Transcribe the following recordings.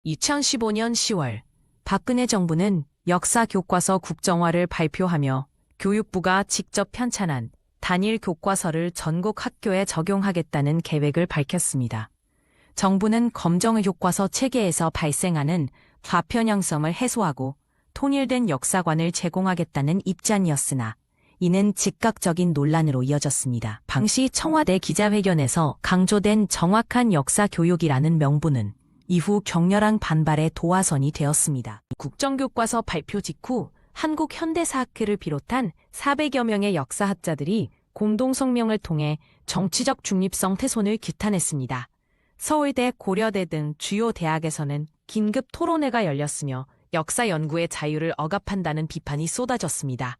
2015년 10월 박근혜 정부는 역사 교과서 국정화를 발표하며 교육부가 직접 편찬한 단일 교과서를 전국 학교에 적용하겠다는 계획을 밝혔습니다. 정부는 검정 교과서 체계에서 발생하는 과편향성을 해소하고 통일된 역사관을 제공하겠다는 입장이었으나 이는 즉각적인 논란으로 이어졌습니다. 당시 청와대 기자회견에서 강조된 정확한 역사 교육이라는 명분은 이후 격렬한 반발의 도화선이 되었습니다. 국정교과서 발표 직후 한국현대사학회를 비롯한 400여 명의 역사학자들이 공동성명을 통해 정치적 중립성 훼손을 규탄했습니다. 서울대, 고려대 등 주요 대학에서는 긴급 토론회가 열렸으며 역사 연구의 자유를 억압한다는 비판이 쏟아졌습니다.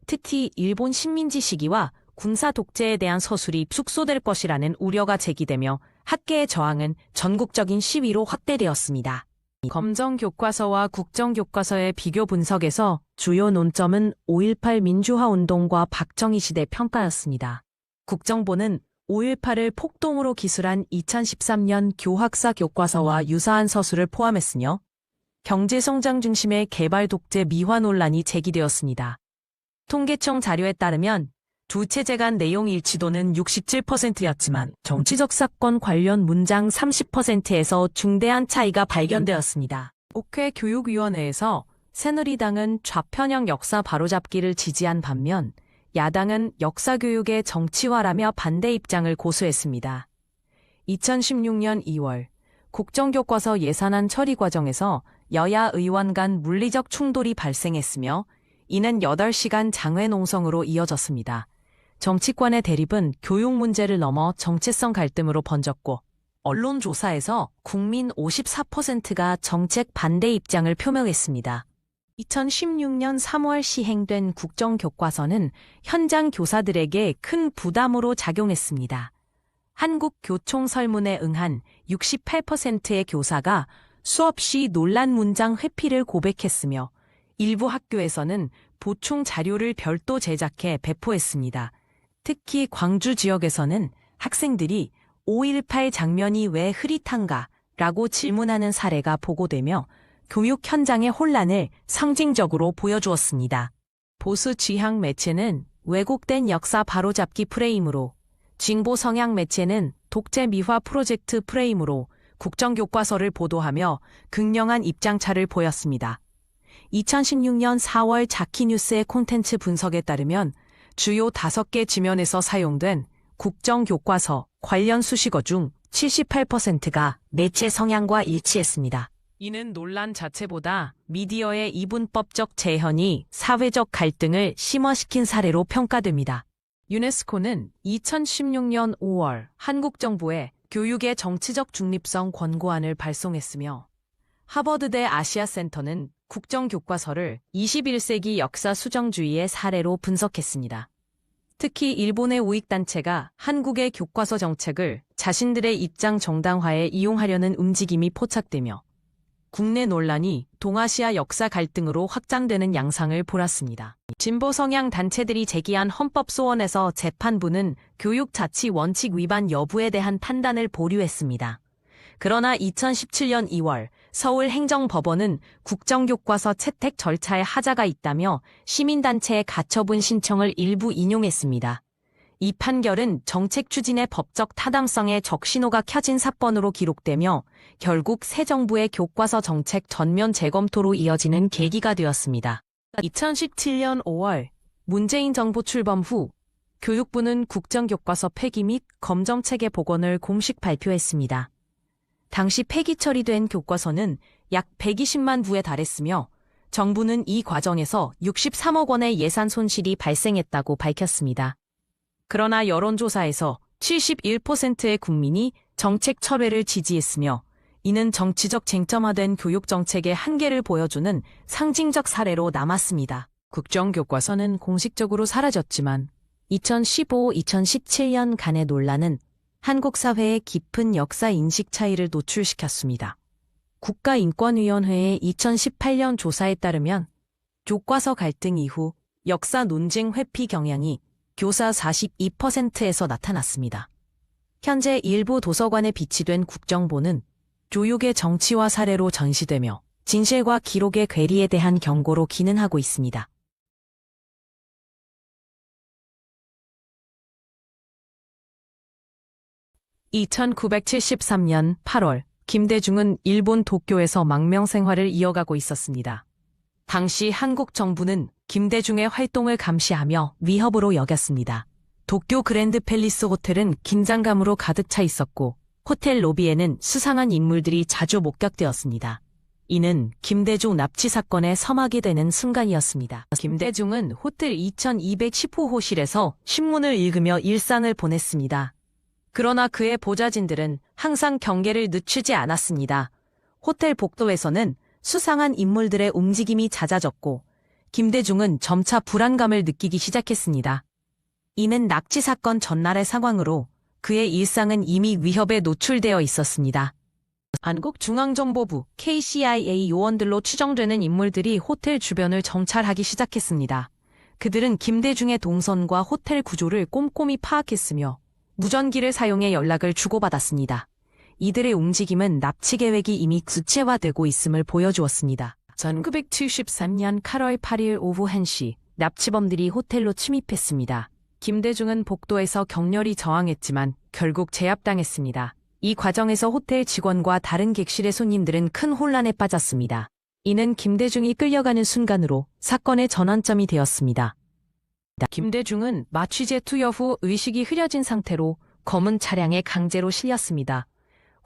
특히 일본 식민지 시기와 군사 독재에 대한 서술이 축소될 것이라는 우려가 제기되며 학계의 저항은 전국적인 시위로 확대되었습니다. 검정 교과서와 국정 교과서의 비교 분석에서 주요 논점은 5.18 민주화 운동과 박정희 시대 평가였습니다. 국정보는 5.18을 폭동으로 기술한 2013년 교학사 교과서와 유사한 서술을 포함했으며 경제성장 중심의 개발 독재 미화 논란이 제기되었습니다. 통계청 자료에 따르면 두 체제 간 내용 일치도는 67%였지만 정치적 사건 관련 문장 30%에서 중대한 차이가 발견되었습니다. 국회 교육위원회에서 새누리당은 좌편향 역사 바로잡기를 지지한 반면 야당은 역사교육의 정치화라며 반대 입장을 고수했습니다. 2016년 2월 국정교과서 예산안 처리 과정에서 여야 의원 간 물리적 충돌이 발생했으며 이는 8시간 장외 농성으로 이어졌습니다. 정치권의 대립은 교육 문제를 넘어 정체성 갈등으로 번졌고 언론 조사에서 국민 54%가 정책 반대 입장을 표명했습니다. 2016년 3월 시행된 국정교과서는 현장 교사들에게 큰 부담으로 작용했습니다. 한국교총설문에 응한 68%의 교사가 수업 시 논란 문장 회피를 고백했으며 일부 학교에서는 보충 자료를 별도 제작해 배포했습니다. 특히 광주 지역에서는 학생들이 5.18 장면이 왜 흐릿한가? 라고 질문하는 사례가 보고되며 교육 현장의 혼란을 상징적으로 보여주었습니다. 보수 지향 매체는 왜곡된 역사 바로잡기 프레임으로, 진보 성향 매체는 독재 미화 프로젝트 프레임으로 국정교과서를 보도하며 극명한 입장차를 보였습니다. 2016년 4월 자키뉴스의 콘텐츠 분석에 따르면 주요 5개 지면에서 사용된 국정교과서 관련 수식어 중 78%가 매체 성향과 일치했습니다. 이는 논란 자체보다 미디어의 이분법적 재현이 사회적 갈등을 심화시킨 사례로 평가됩니다. 유네스코는 2016년 5월 한국 정부에 교육의 정치적 중립성 권고안을 발송했으며 하버드대 아시아센터는 국정교과서를 21세기 역사 수정주의의 사례로 분석했습니다. 특히 일본의 우익단체가 한국의 교과서 정책을 자신들의 입장 정당화에 이용하려는 움직임이 포착되며 국내 논란이 동아시아 역사 갈등으로 확장되는 양상을 보았습니다. 진보 성향 단체들이 제기한 헌법 소원에서 재판부는 교육 자치 원칙 위반 여부에 대한 판단을 보류했습니다. 그러나 2017년 2월 서울행정법원은 국정교과서 채택 절차에 하자가 있다며 시민단체의 가처분 신청을 일부 인용했습니다. 이 판결은 정책 추진의 법적 타당성에 적신호가 켜진 사건으로 기록되며 결국 새 정부의 교과서 정책 전면 재검토로 이어지는 계기가 되었습니다. 2017년 5월 문재인 정부 출범 후 교육부는 국정교과서 폐기 및 검정체계 복원을 공식 발표했습니다. 당시 폐기 처리된 교과서는 약 120만 부에 달했으며 정부는 이 과정에서 63억 원의 예산 손실이 발생했다고 밝혔습니다. 그러나 여론조사에서 71%의 국민이 정책 철회를 지지했으며 이는 정치적 쟁점화된 교육정책의 한계를 보여주는 상징적 사례로 남았습니다. 국정교과서는 공식적으로 사라졌지만 2015-2017년 간의 논란은 한국 사회의 깊은 역사 인식 차이를 노출시켰습니다. 국가인권위원회의 2018년 조사에 따르면 교과서 갈등 이후 역사 논쟁 회피 경향이 교사 42%에서 나타났습니다. 현재 일부 도서관에 비치된 국정보는 조육의 정치화 사례로 전시되며 진실과 기록의 괴리에 대한 경고로 기능하고 있습니다. 1973년 8월 김대중은 일본 도쿄에서 망명 생활을 이어가고 있었습니다. 당시 한국 정부는 김대중의 활동을 감시하며 위협으로 여겼습니다. 도쿄 그랜드 팰리스 호텔은 긴장감으로 가득 차 있었고 호텔 로비에는 수상한 인물들이 자주 목격되었습니다. 이는 김대중 납치 사건의 서막이 되는 순간이었습니다. 김대중은 호텔 2215호실에서 신문을 읽으며 일상을 보냈습니다. 그러나 그의 보좌진들은 항상 경계를 늦추지 않았습니다. 호텔 복도에서는 수상한 인물들의 움직임이 잦아졌고 김대중은 점차 불안감을 느끼기 시작했습니다. 이는 납치 사건 전날의 상황으로 그의 일상은 이미 위협에 노출되어 있었습니다. 한국중앙정보부 KCIA 요원들로 추정되는 인물들이 호텔 주변을 정찰하기 시작했습니다. 그들은 김대중의 동선과 호텔 구조를 꼼꼼히 파악했으며 무전기를 사용해 연락을 주고받았습니다. 이들의 움직임은 납치 계획이 이미 구체화되고 있음을 보여주었습니다. 1973년 8월 8일 오후 1시 납치범들이 호텔로 침입했습니다. 김대중은 복도에서 격렬히 저항했지만 결국 제압당했습니다. 이 과정에서 호텔 직원과 다른 객실의 손님들은 큰 혼란에 빠졌습니다. 이는 김대중이 끌려가는 순간으로 사건의 전환점이 되었습니다. 김대중은 마취제 투여 후 의식이 흐려진 상태로 검은 차량에 강제로 실렸습니다.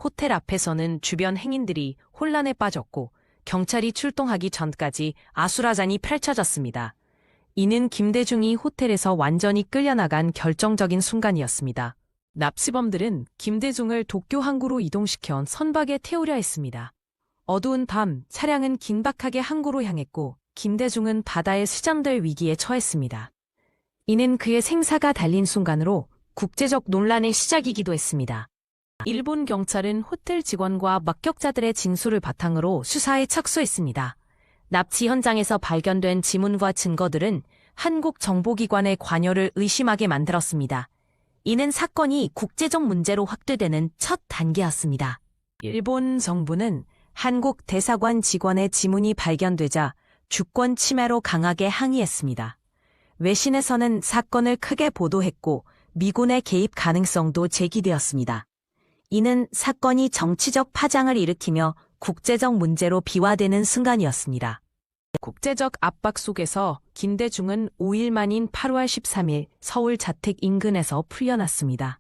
호텔 앞에서는 주변 행인들이 혼란에 빠졌고 경찰이 출동하기 전까지 아수라장이 펼쳐졌습니다. 이는 김대중이 호텔에서 완전히 끌려나간 결정적인 순간이었습니다. 납치범들은 김대중을 도쿄 항구로 이동시켜 선박에 태우려 했습니다. 어두운 밤 차량은 긴박하게 항구로 향했고 김대중은 바다에 수장될 위기에 처했습니다. 이는 그의 생사가 달린 순간으로 국제적 논란의 시작이기도 했습니다. 일본 경찰은 호텔 직원과 목격자들의 진술을 바탕으로 수사에 착수했습니다. 납치 현장에서 발견된 지문과 증거들은 한국 정보기관의 관여를 의심하게 만들었습니다. 이는 사건이 국제적 문제로 확대되는 첫 단계였습니다. 일본 정부는 한국 대사관 직원의 지문이 발견되자 주권 침해로 강하게 항의했습니다. 외신에서는 사건을 크게 보도했고 미군의 개입 가능성도 제기되었습니다. 이는 사건이 정치적 파장을 일으키며 국제적 문제로 비화되는 순간이었습니다. 국제적 압박 속에서 김대중은 5일 만인 8월 13일 서울 자택 인근에서 풀려났습니다.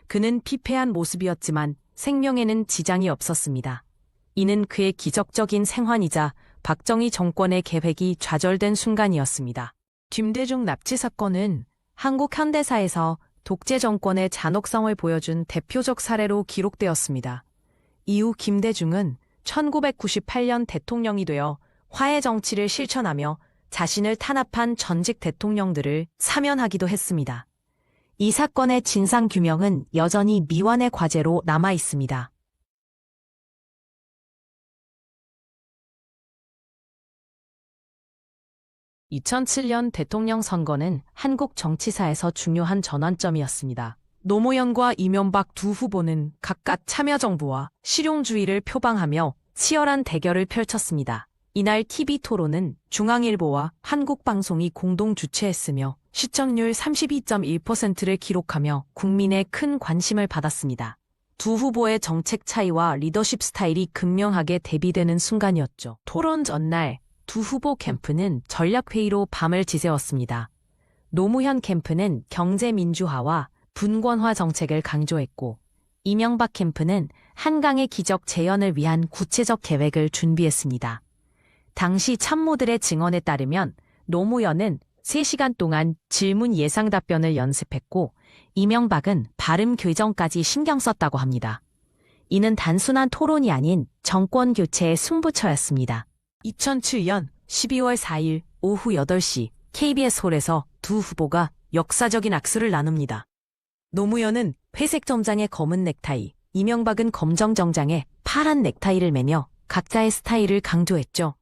그는 피폐한 모습이었지만 생명에는 지장이 없었습니다. 이는 그의 기적적인 생還이자 박정희 정권의 계획이 좌절된 순간이었습니다. 김대중 납치 사건은 한국 현대사에서 독재 정권의 잔혹성을 보여준 대표적 사례로 기록되었습니다. 이후 김대중은 1998년 대통령이 되어 화해 정치를 실천하며 자신을 탄압한 전직 대통령들을 사면하기도 했습니다. 이 사건의 진상규명은 여전히 미완의 과제로 남아 있습니다. 2007년 대통령 선거는 한국 정치사에서 중요한 전환점이었습니다. 노무현과 이명박 두 후보는 각각 참여정부와 실용주의를 표방하며 치열한 대결을 펼쳤습니다. 이날 TV토론은 중앙일보와 한국방송이 공동 주최했으며 시청률 32.1%를 기록하며 국민의 큰 관심을 받았습니다. 두 후보의 정책 차이와 리더십 스타일이 극명하게 대비되는 순간이었죠. 토론 전날 두 후보 캠프는 전략회의로 밤을 지새웠습니다. 노무현 캠프는 경제민주화와 분권화 정책을 강조했고 이명박 캠프는 한강의 기적 재현을 위한 구체적 계획을 준비했습니다. 당시 참모들의 증언에 따르면 노무현은 3시간 동안 질문 예상 답변을 연습했고 이명박은 발음 교정까지 신경 썼다고 합니다. 이는 단순한 토론이 아닌 정권 교체의 승부처였습니다. 2007년 12월 4일 오후 8시 KBS 홀에서 두 후보가 역사적인 악수를 나눕니다. 노무현은 회색 정장에 검은 넥타이, 이명박은 검정 정장에 파란 넥타이를 매며 각자의 스타일을 강조했죠.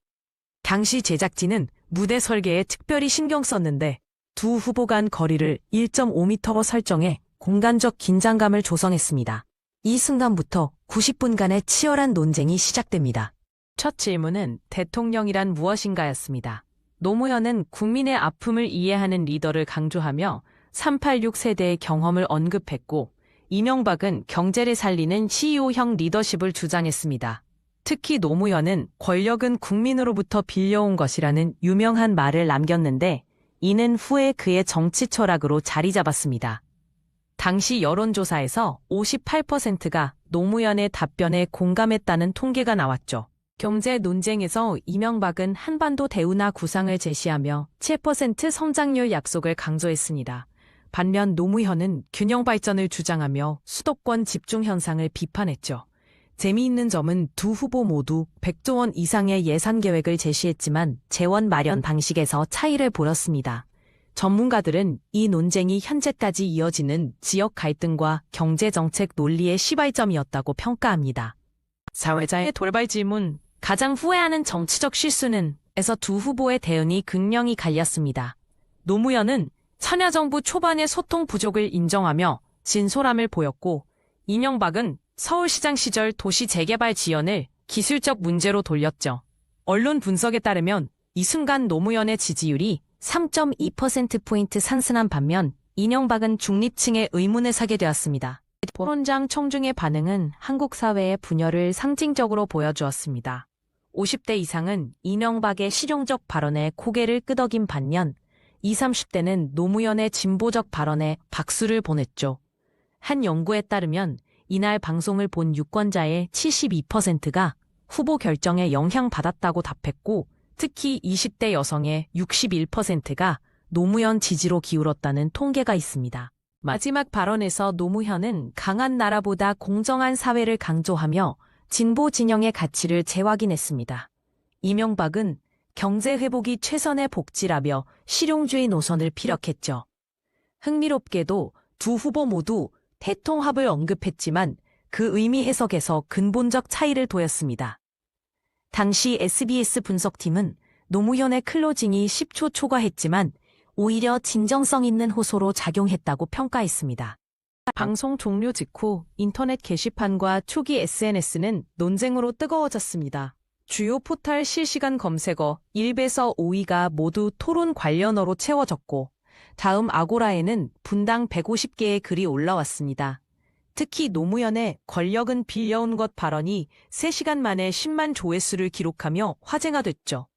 당시 제작진은 무대 설계에 특별히 신경 썼는데 두 후보 간 거리를 1.5m로 설정해 공간적 긴장감을 조성했습니다. 이 순간부터 90분간의 치열한 논쟁이 시작됩니다. 첫 질문은 대통령이란 무엇인가였습니다. 노무현은 국민의 아픔을 이해하는 리더를 강조하며 386 세대의 경험을 언급했고, 이명박은 경제를 살리는 CEO형 리더십을 주장했습니다. 특히 노무현은 권력은 국민으로부터 빌려온 것이라는 유명한 말을 남겼는데, 이는 후에 그의 정치 철학으로 자리 잡았습니다. 당시 여론조사에서 58%가 노무현의 답변에 공감했다는 통계가 나왔죠. 경제 논쟁에서 이명박은 한반도 대운하 구상을 제시하며 7% 성장률 약속을 강조했습니다. 반면 노무현은 균형 발전을 주장하며 수도권 집중 현상을 비판했죠. 재미있는 점은 두 후보 모두 100조 원 이상의 예산 계획을 제시했지만 재원 마련 방식에서 차이를 보였습니다. 전문가들은 이 논쟁이 현재까지 이어지는 지역 갈등과 경제정책 논리의 시발점이었다고 평가합니다. 사회자의 돌발 질문, 가장 후회하는 정치적 실수는? 에서 두 후보의 대응이 극명히 갈렸습니다. 노무현은 참여정부 초반의 소통 부족을 인정하며 진솔함을 보였고, 이명박은 서울시장 시절 도시 재개발 지연을 기술적 문제로 돌렸죠. 언론 분석에 따르면 이 순간 노무현의 지지율이 3.2%포인트 상승한 반면 이명박은 중립층의 의문을 사게 되었습니다. 토론장 청중의 반응은 한국 사회의 분열을 상징적으로 보여주었습니다. 50대 이상은 이명박의 실용적 발언에 고개를 끄덕인 반면 20, 30대는 노무현의 진보적 발언에 박수를 보냈죠. 한 연구에 따르면 이날 방송을 본 유권자의 72%가 후보 결정에 영향받았다고 답했고, 특히 20대 여성의 61%가 노무현 지지로 기울었다는 통계가 있습니다. 마지막 발언에서 노무현은 강한 나라보다 공정한 사회를 강조하며 진보 진영의 가치를 재확인했습니다. 이명박은 경제 회복이 최선의 복지라며 실용주의 노선을 피력했죠. 흥미롭게도 두 후보 모두 대통합을 언급했지만 그 의미 해석에서 근본적 차이를 보였습니다. 당시 SBS 분석팀은 노무현의 클로징이 10초 초과했지만 오히려 진정성 있는 호소로 작용했다고 평가했습니다. 방송 종료 직후 인터넷 게시판과 초기 SNS는 논쟁으로 뜨거워졌습니다. 주요 포털 실시간 검색어 1에서 5위가 모두 토론 관련어로 채워졌고, 다음 아고라에는 분당 150개의 글이 올라왔습니다. 특히 노무현의 권력은 빌려온 것 발언이 3시간 만에 10만 조회수를 기록하며 화제가 됐죠.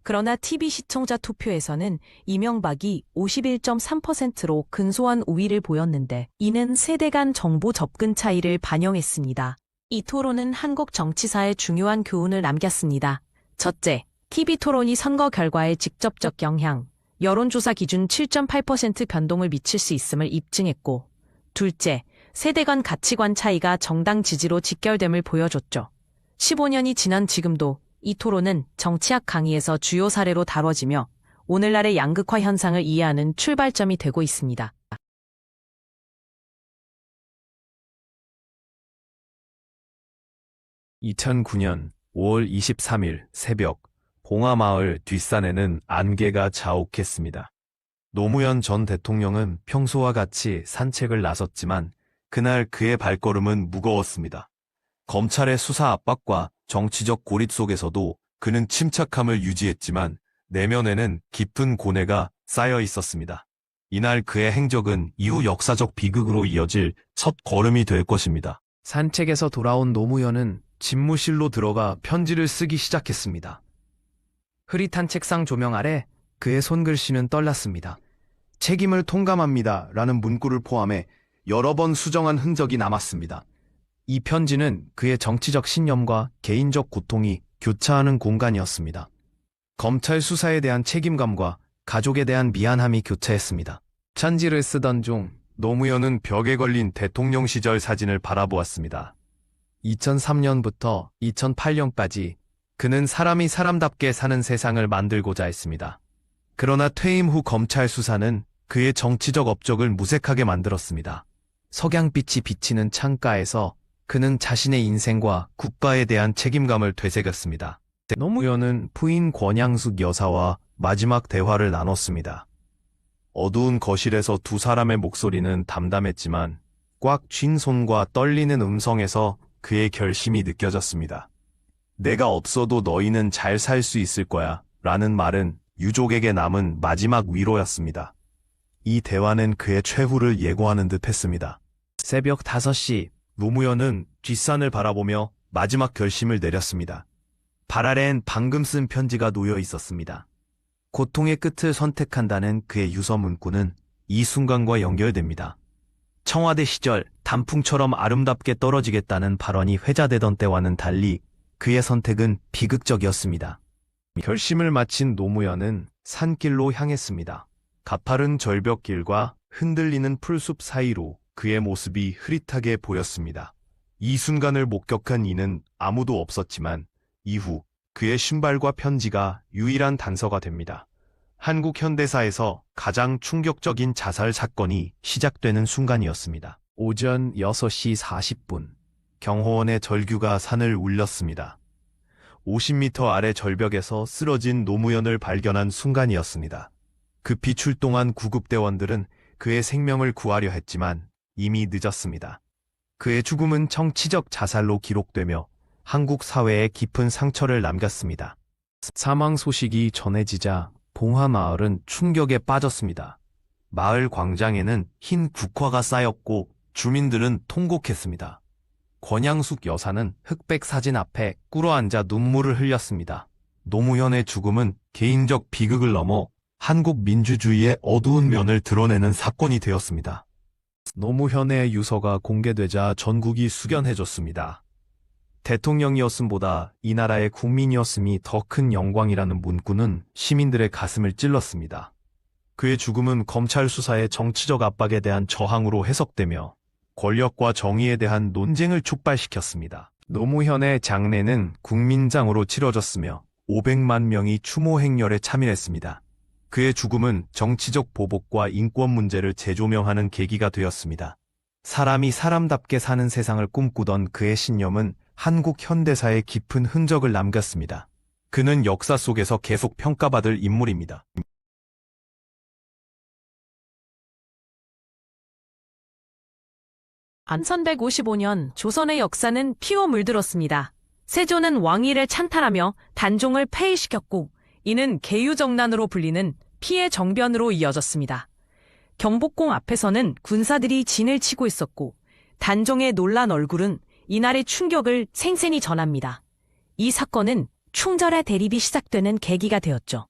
그러나 TV 시청자 투표에서는 이명박이 51.3%로 근소한 우위를 보였는데, 이는 세대 간 정보 접근 차이를 반영했습니다. 이 토론은 한국 정치사에 중요한 교훈을 남겼습니다. 첫째, TV 토론이 선거 결과에 직접적 영향, 여론조사 기준 7.8% 변동을 미칠 수 있음을 입증했고, 둘째, 세대 간 가치관 차이가 정당 지지로 직결됨을 보여줬죠. 15년이 지난 지금도 이 토론은 정치학 강의에서 주요 사례로 다뤄지며 오늘날의 양극화 현상을 이해하는 출발점이 되고 있습니다. 2009년 5월 23일 새벽 봉하마을 뒷산에는 안개가 자욱했습니다. 노무현 전 대통령은 평소와 같이 산책을 나섰지만 그날 그의 발걸음은 무거웠습니다. 검찰의 수사 압박과 정치적 고립 속에서도 그는 침착함을 유지했지만 내면에는 깊은 고뇌가 쌓여 있었습니다. 이날 그의 행적은 이후 역사적 비극으로 이어질 첫 걸음이 될 것입니다. 산책에서 돌아온 노무현은 집무실로 들어가 편지를 쓰기 시작했습니다. 흐릿한 책상 조명 아래 그의 손글씨는 떨렸습니다. 책임을 통감합니다 라는 문구를 포함해 여러 번 수정한 흔적이 남았습니다. 이 편지는 그의 정치적 신념과 개인적 고통이 교차하는 공간이었습니다. 검찰 수사에 대한 책임감과 가족에 대한 미안함이 교차했습니다. 편지를 쓰던 중 노무현은 벽에 걸린 대통령 시절 사진을 바라보았습니다. 2003년부터 2008년까지 그는 사람이 사람답게 사는 세상을 만들고자 했습니다. 그러나 퇴임 후 검찰 수사는 그의 정치적 업적을 무색하게 만들었습니다. 석양빛이 비치는 창가에서 그는 자신의 인생과 국가에 대한 책임감을 되새겼습니다. 노무현은 부인 권양숙 여사와 마지막 대화를 나눴습니다. 어두운 거실에서 두 사람의 목소리는 담담했지만 꽉 쥔 손과 떨리는 음성에서 그의 결심이 느껴졌습니다. 내가 없어도 너희는 잘 살 수 있을 거야 라는 말은 유족에게 남은 마지막 위로였습니다. 이 대화는 그의 최후를 예고하는 듯 했습니다. 새벽 5시, 노무현은 뒷산을 바라보며 마지막 결심을 내렸습니다. 발 아래엔 방금 쓴 편지가 놓여 있었습니다. 고통의 끝을 선택한다는 그의 유서 문구는 이 순간과 연결됩니다. 청와대 시절 단풍처럼 아름답게 떨어지겠다는 발언이 회자되던 때와는 달리 그의 선택은 비극적이었습니다. 결심을 마친 노무현은 산길로 향했습니다. 가파른 절벽길과 흔들리는 풀숲 사이로 그의 모습이 흐릿하게 보였습니다. 이 순간을 목격한 이는 아무도 없었지만 이후 그의 신발과 편지가 유일한 단서가 됩니다. 한국 현대사에서 가장 충격적인 자살 사건이 시작되는 순간이었습니다. 오전 6시 40분, 경호원의 절규가 산을 울렸습니다. 50m 아래 절벽에서 쓰러진 노무현을 발견한 순간이었습니다. 급히 출동한 구급대원들은 그의 생명을 구하려 했지만 이미 늦었습니다. 그의 죽음은 정치적 자살로 기록되며 한국 사회에 깊은 상처를 남겼습니다. 사망 소식이 전해지자 봉하마을은 충격에 빠졌습니다. 마을 광장에는 흰 국화가 쌓였고 주민들은 통곡했습니다. 권양숙 여사는 흑백 사진 앞에 꿇어앉아 눈물을 흘렸습니다. 노무현의 죽음은 개인적 비극을 넘어 한국 민주주의의 어두운 면을 드러내는 사건이 되었습니다. 노무현의 유서가 공개되자 전국이 숙연해졌습니다. 대통령이었음보다 이 나라의 국민이었음이 더 큰 영광이라는 문구는 시민들의 가슴을 찔렀습니다. 그의 죽음은 검찰 수사의 정치적 압박에 대한 저항으로 해석되며 권력과 정의에 대한 논쟁을 촉발시켰습니다. 노무현의 장례는 국민장으로 치러졌으며 500만 명이 추모 행렬에 참여했습니다. 그의 죽음은 정치적 보복과 인권 문제를 재조명하는 계기가 되었습니다. 사람이 사람답게 사는 세상을 꿈꾸던 그의 신념은 한국 현대사에 깊은 흔적을 남겼습니다. 그는 역사 속에서 계속 평가받을 인물입니다. 안선 155년 조선의 역사는 피로 물들었습니다. 세조는 왕위를 찬탈하며 단종을 폐위시켰고 이는 계유정난으로 불리는 피해 정변으로 이어졌습니다. 경복궁 앞에서는 군사들이 진을 치고 있었고 단종의 놀란 얼굴은 이날의 충격을 생생히 전합니다. 이 사건은 충절의 대립이 시작되는 계기가 되었죠.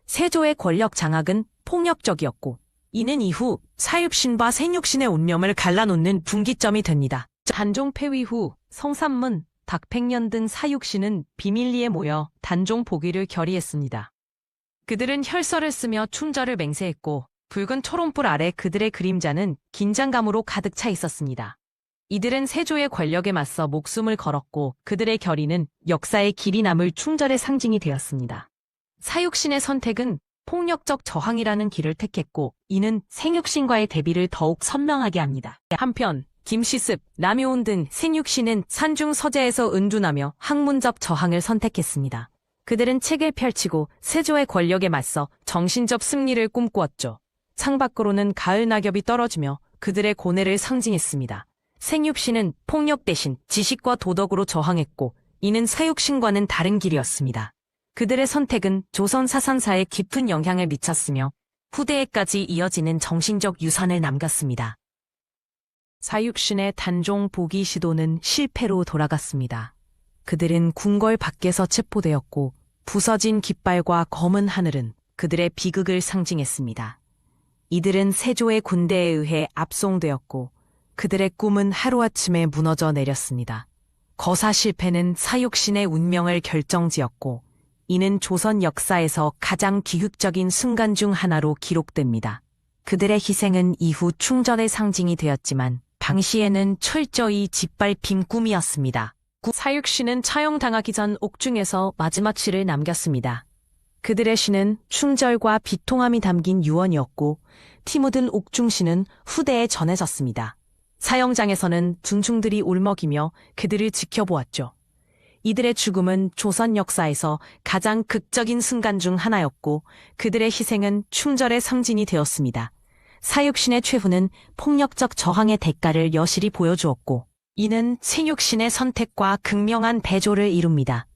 세조의 권력 장악은 폭력적이었고 이는 이후 사육신과 생육신의 운명을 갈라놓는 분기점이 됩니다. 단종 폐위 후 성삼문, 닥백년 등 사육신은 비밀리에 모여 단종 복위를 결의했습니다. 그들은 혈서를 쓰며 충절을 맹세했고 붉은 초롱불 아래 그들의 그림자는 긴장감으로 가득 차 있었습니다. 이들은 세조의 권력에 맞서 목숨을 걸었고 그들의 결의는 역사의 길이 남을 충절의 상징이 되었습니다. 사육신의 선택은 폭력적 저항이라는 길을 택했고 이는 생육신과의 대비를 더욱 선명하게 합니다. 한편 김시습, 남효운 등 생육신은 산중 서재에서 은둔하며 학문적 저항을 선택했습니다. 그들은 책을 펼치고 세조의 권력에 맞서 정신적 승리를 꿈꾸었죠. 창밖으로는 가을 낙엽이 떨어지며 그들의 고뇌를 상징했습니다. 생육신은 폭력 대신 지식과 도덕으로 저항했고 이는 사육신과는 다른 길이었습니다. 그들의 선택은 조선 사상사에 깊은 영향을 미쳤으며 후대에까지 이어지는 정신적 유산을 남겼습니다. 사육신의 단종 복위 시도는 실패로 돌아갔습니다. 그들은 궁궐 밖에서 체포되었고 부서진 깃발과 검은 하늘은 그들의 비극을 상징했습니다. 이들은 세조의 군대에 의해 압송되었고 그들의 꿈은 하루아침에 무너져 내렸습니다. 거사 실패는 사육신의 운명을 결정지었고 이는 조선 역사에서 가장 기획적인 순간 중 하나로 기록됩니다. 그들의 희생은 이후 충절의 상징이 되었지만 당시에는 철저히 짓밟힌 꿈이었습니다. 사육신은 처형당하기 전 옥중에서 마지막 시를 남겼습니다. 그들의 시는 충절과 비통함이 담긴 유언이었고 티 묻은 옥중시는 후대에 전해졌습니다. 사형장에서는 중충들이 울먹이며 그들을 지켜보았죠. 이들의 죽음은 조선 역사에서 가장 극적인 순간 중 하나였고 그들의 희생은 충절의 상징이 되었습니다. 사육신의 최후는 폭력적 저항의 대가를 여실히 보여주었고 이는 생육신의 선택과 극명한 배조를 이룹니다.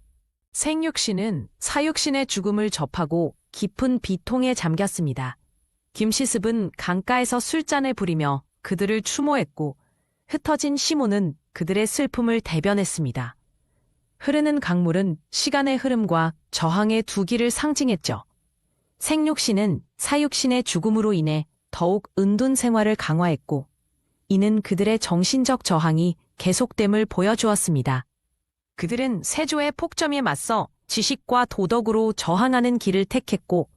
생육신은 사육신의 죽음을 접하고 깊은 비통에 잠겼습니다. 김시습은 강가에서 술잔을 부리며 그들을 추모했고 흩어진 시모는 그들의 슬픔을 대변했습니다. 흐르는 강물은 시간의 흐름과 저항의 두 길을 상징했죠. 생육신은 사육신의 죽음으로 인해 더욱 은둔 생활을 강화했고 이는 그들의 정신적 저항이 계속됨을 보여주었습니다. 그들은 세조의 폭점에 맞서 지식과 도덕으로 저항하는 길을 택했고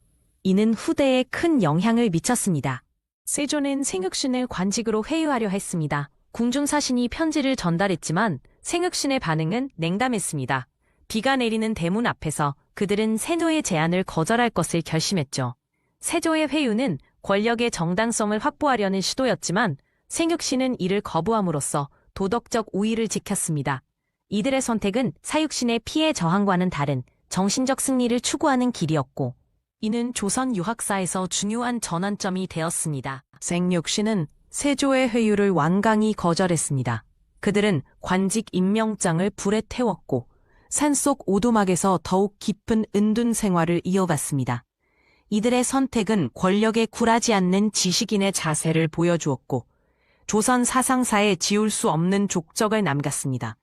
이는 후대에 큰 영향을 미쳤습니다. 세조는 생육신을 관직으로 회유하려 했습니다. 궁중사신이 편지를 전달했지만 생육신의 반응은 냉담했습니다. 비가 내리는 대문 앞에서 그들은 세조의 제안을 거절할 것을 결심했죠. 세조의 회유는 권력의 정당성을 확보하려는 시도였지만 생육신은 이를 거부함으로써 도덕적 우위를 지켰습니다. 이들의 선택은 사육신의 피해 저항과는 다른 정신적 승리를 추구하는 길이었고 이는 조선 유학사에서 중요한 전환점이 되었습니다. 생육신은 세조의 회유를 완강히 거절했습니다. 그들은 관직 임명장을 불에 태웠고 산속 오두막에서 더욱 깊은 은둔 생활을 이어갔습니다. 이들의 선택은 권력에 굴하지 않는 지식인의 자세를 보여주었고 조선 사상사에 지울 수 없는 족적을 남겼습니다.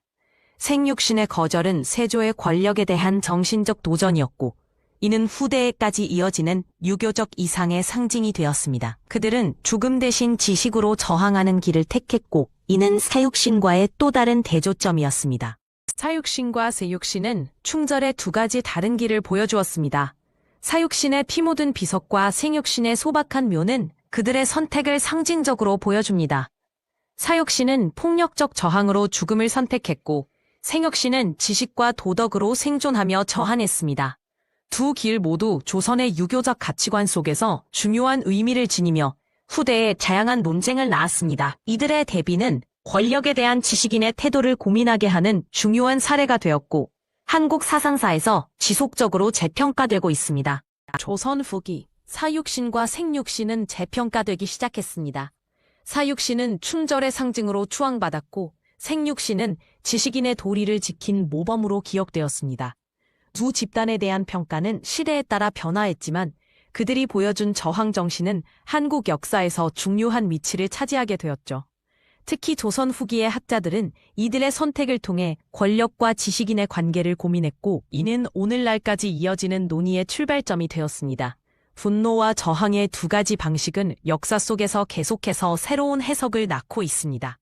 생육신의 거절은 세조의 권력에 대한 정신적 도전이었고 이는 후대에까지 이어지는 유교적 이상의 상징이 되었습니다. 그들은 죽음 대신 지식으로 저항하는 길을 택했고 이는 사육신과의 또 다른 대조점이었습니다. 사육신과 세육신은 충절의 두 가지 다른 길을 보여주었습니다. 사육신의 피 묻은 비석과 생육신의 소박한 묘는 그들의 선택을 상징적으로 보여줍니다. 사육신은 폭력적 저항으로 죽음을 선택했고 생육신은 지식과 도덕으로 생존하며 저항했습니다. 두 길 모두 조선의 유교적 가치관 속에서 중요한 의미를 지니며 후대에 다양한 논쟁을 낳았습니다. 이들의 대비는 권력에 대한 지식인의 태도를 고민하게 하는 중요한 사례가 되었고 한국 사상사에서 지속적으로 재평가되고 있습니다. 조선 후기 사육신과 생육신은 재평가되기 시작했습니다. 사육신은 충절의 상징으로 추앙받았고 생육신은 지식인의 도리를 지킨 모범으로 기억되었습니다. 두 집단에 대한 평가는 시대에 따라 변화했지만 그들이 보여준 저항 정신은 한국 역사에서 중요한 위치를 차지하게 되었죠. 특히 조선 후기의 학자들은 이들의 선택을 통해 권력과 지식인의 관계를 고민했고 이는 오늘날까지 이어지는 논의의 출발점이 되었습니다. 분노와 저항의 두 가지 방식은 역사 속에서 계속해서 새로운 해석을 낳고 있습니다.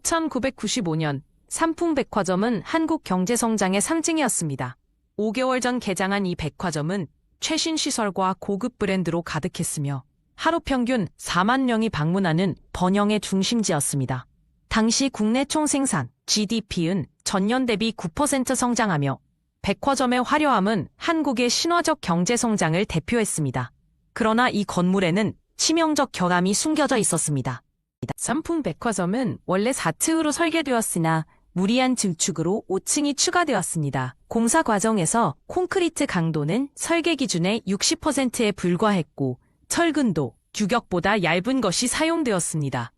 1995년 삼풍백화점은 한국 경제성장의 상징이었습니다. 5개월 전 개장한 이 백화점은 최신 시설과 고급 브랜드로 가득했으며 하루 평균 4만 명이 방문하는 번영의 중심지였습니다. 당시 국내 총생산 GDP는 전년 대비 9% 성장하며 백화점의 화려함은 한국의 신화적 경제성장을 대표했습니다. 그러나 이 건물에는 치명적 결함이 숨겨져 있었습니다. 삼풍백화점은 원래 4층으로 설계되었으나 무리한 증축으로 5층이 추가되었습니다. 공사 과정에서 콘크리트 강도는 설계 기준의 60%에 불과했고 철근도 규격보다 얇은 것이 사용되었습니다.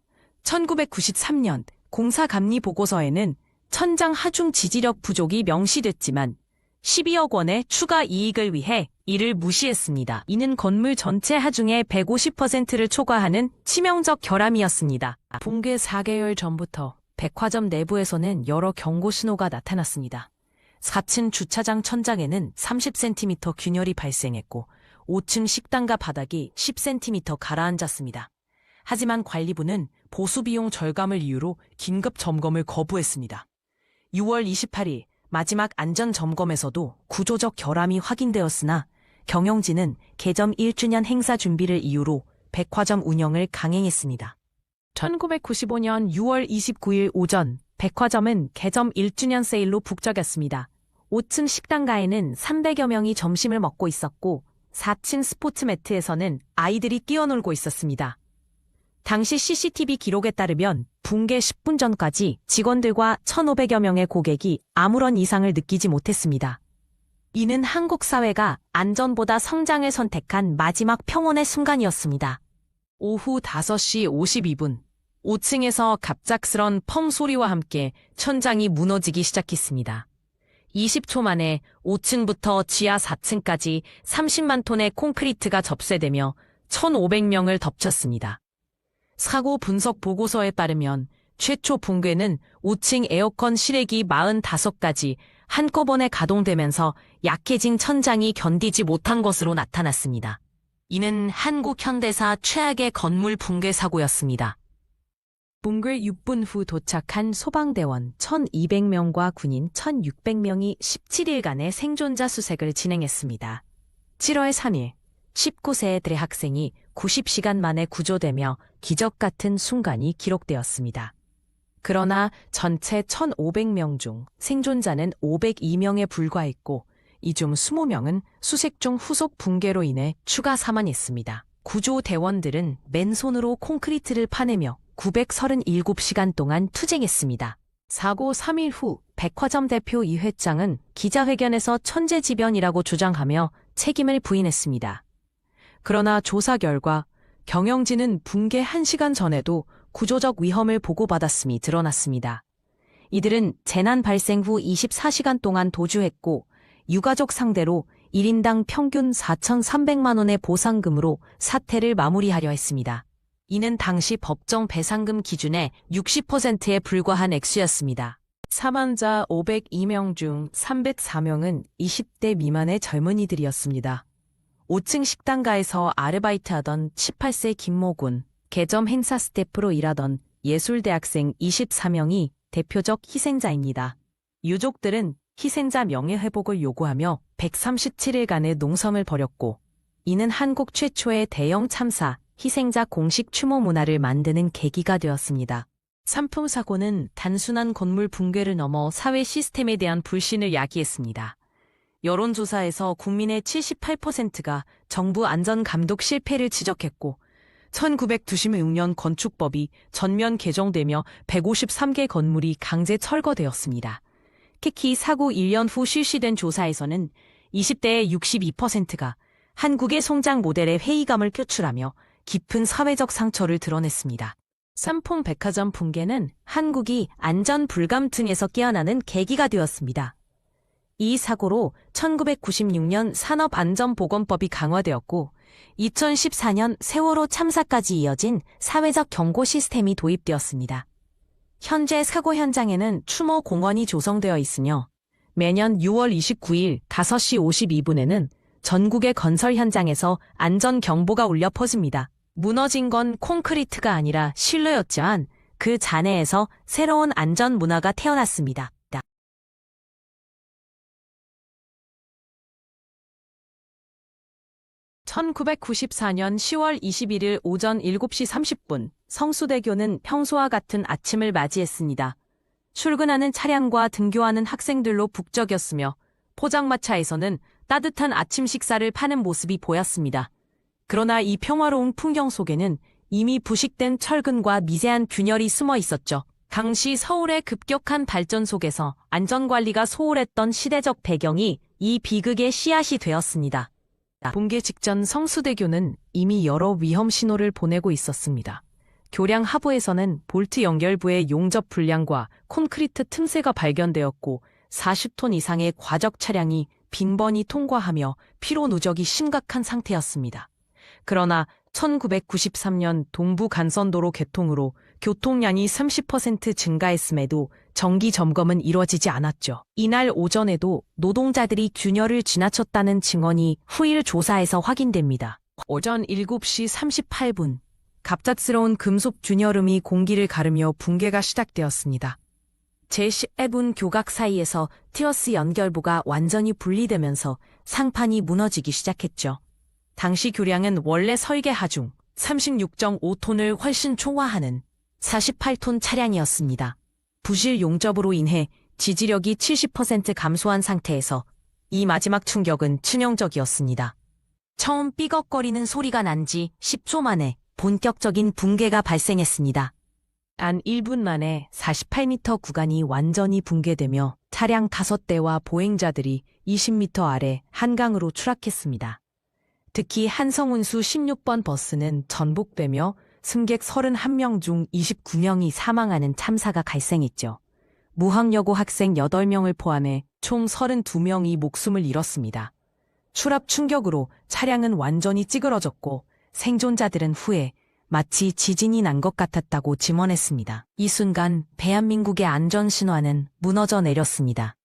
1993년 공사 감리 보고서에는 천장 하중 지지력 부족이 명시됐지만 12억 원의 추가 이익을 위해 이를 무시했습니다. 이는 건물 전체 하중의 150%를 초과하는 치명적 결함이었습니다. 붕괴 4개월 전부터 백화점 내부에서는 여러 경고 신호가 나타났습니다. 4층 주차장 천장에는 30cm 균열이 발생했고 5층 식당과 바닥이 10cm 가라앉았습니다. 하지만 관리부는 보수비용 절감을 이유로 긴급 점검을 거부했습니다. 6월 28일 마지막 안전점검에서도 구조적 결함이 확인되었으나 경영진은 개점 1주년 행사 준비를 이유로 백화점 운영을 강행했습니다. 1995년 6월 29일 오전 백화점은 개점 1주년 세일로 북적였습니다. 5층 식당가에는 300여 명이 점심을 먹고 있었고 4층 스포츠 매트에서는 아이들이 뛰어놀고 있었습니다. 당시 CCTV 기록에 따르면 붕괴 10분 전까지 직원들과 1,500여 명의 고객이 아무런 이상을 느끼지 못했습니다. 이는 한국 사회가 안전보다 성장을 선택한 마지막 평온의 순간이었습니다. 오후 5시 52분, 5층에서 갑작스런 펑 소리와 함께 천장이 무너지기 시작했습니다. 20초 만에 5층부터 지하 4층까지 30만 톤의 콘크리트가 접쇄되며 1,500명을 덮쳤습니다. 사고 분석 보고서에 따르면 최초 붕괴는 5층 에어컨 실외기 45가지 한꺼번에 가동되면서 약해진 천장이 견디지 못한 것으로 나타났습니다. 이는 한국 현대사 최악의 건물 붕괴 사고였습니다. 붕괴 6분 후 도착한 소방대원 1,200명과 군인 1,600명이 17일간의 생존자 수색을 진행했습니다. 7월 3일, 19세의 대학생이 90시간 만에 구조되며 기적 같은 순간이 기록되었습니다. 그러나 전체 1,500명 중 생존자는 502명에 불과했고 이 중 20명은 수색 중 후속 붕괴로 인해 추가 사망했습니다. 구조대원들은 맨손으로 콘크리트를 파내며 937시간 동안 투쟁했습니다. 사고 3일 후 백화점 대표 이 회장은 기자회견에서 천재지변이라고 주장하며 책임을 부인했습니다. 그러나 조사 결과 경영진은 붕괴 1시간 전에도 구조적 위험을 보고받았음이 드러났습니다. 이들은 재난 발생 후 24시간 동안 도주했고 유가족 상대로 1인당 평균 4,300만 원의 보상금으로 사태를 마무리하려 했습니다. 이는 당시 법정 배상금 기준의 60%에 불과한 액수였습니다. 사망자 502명 중 304명은 20대 미만의 젊은이들이었습니다. 5층 식당가에서 아르바이트하던 18세 김모군, 개점 행사 스태프로 일하던 예술대학생 24명이 대표적 희생자입니다. 유족들은 희생자 명예회복을 요구하며 137일간의 농성을 벌였고 이는 한국 최초의 대형 참사, 희생자 공식 추모 문화를 만드는 계기가 되었습니다. 산품 사고는 단순한 건물 붕괴를 넘어 사회 시스템에 대한 불신을 야기했습니다. 여론조사에서 국민의 78%가 정부 안전감독 실패를 지적했고 1996년 건축법이 전면 개정되며 153개 건물이 강제 철거되었습니다. 특히 사고 1년 후 실시된 조사에서는 20대의 62%가 한국의 성장 모델에 회의감을 표출하며 깊은 사회적 상처를 드러냈습니다. 삼풍 백화점 붕괴는 한국이 안전 불감증에서 깨어나는 계기가 되었습니다. 이 사고로 1996년 산업안전보건법이 강화되었고 2014년 세월호 참사까지 이어진 사회적 경고 시스템이 도입되었습니다. 현재 사고 현장에는 추모 공원이 조성되어 있으며 매년 6월 29일 5시 52분에는 전국의 건설 현장에서 안전 경보가 울려 퍼집니다. 무너진 건 콘크리트가 아니라 실로였지만 그 잔해에서 새로운 안전 문화가 태어났습니다. 1994년 10월 21일 오전 7시 30분, 성수대교는 평소와 같은 아침을 맞이했습니다. 출근하는 차량과 등교하는 학생들로 북적였으며 포장마차에서는 따뜻한 아침 식사를 파는 모습이 보였습니다. 그러나 이 평화로운 풍경 속에는 이미 부식된 철근과 미세한 균열이 숨어 있었죠. 당시 서울의 급격한 발전 속에서 안전관리가 소홀했던 시대적 배경이 이 비극의 씨앗이 되었습니다. 붕괴 직전 성수대교는 이미 여러 위험 신호를 보내고 있었습니다. 교량 하부에서는 볼트 연결부의 용접 불량과 콘크리트 틈새가 발견되었고 40톤 이상의 과적 차량이 빈번히 통과하며 피로 누적이 심각한 상태였습니다. 그러나 1993년 동부 간선도로 개통으로 교통량이 30% 증가했음에도 정기 점검은 이뤄지지 않았죠. 이날 오전에도 노동자들이 균열을 지나쳤다는 증언이 후일 조사에서 확인됩니다. 오전 7시 38분, 갑작스러운 금속 균열음이 공기를 가르며 붕괴가 시작되었습니다. 제11분 교각 사이에서 티어스 연결부가 완전히 분리되면서 상판이 무너지기 시작했죠. 당시 교량은 원래 설계 하중 36.5톤을 훨씬 초과하는 48톤 차량이었습니다. 부실 용접으로 인해 지지력이 70% 감소한 상태에서 이 마지막 충격은 치명적이었습니다. 처음 삐걱거리는 소리가 난 지 10초 만에 본격적인 붕괴가 발생했습니다. 단 1분 만에 48m 구간이 완전히 붕괴되며 차량 5대와 보행자들이 20m 아래 한강으로 추락했습니다. 특히 한성운수 16번 버스는 전복되며 승객 31명 중 29명이 사망하는 참사가 발생했죠. 무학여고 학생 8명을 포함해 총 32명이 목숨을 잃었습니다. 추락 충격으로 차량은 완전히 찌그러졌고 생존자들은 후에 마치 지진이 난 것 같았다고 증언했습니다. 이 순간 대한민국의 안전신화는 무너져 내렸습니다.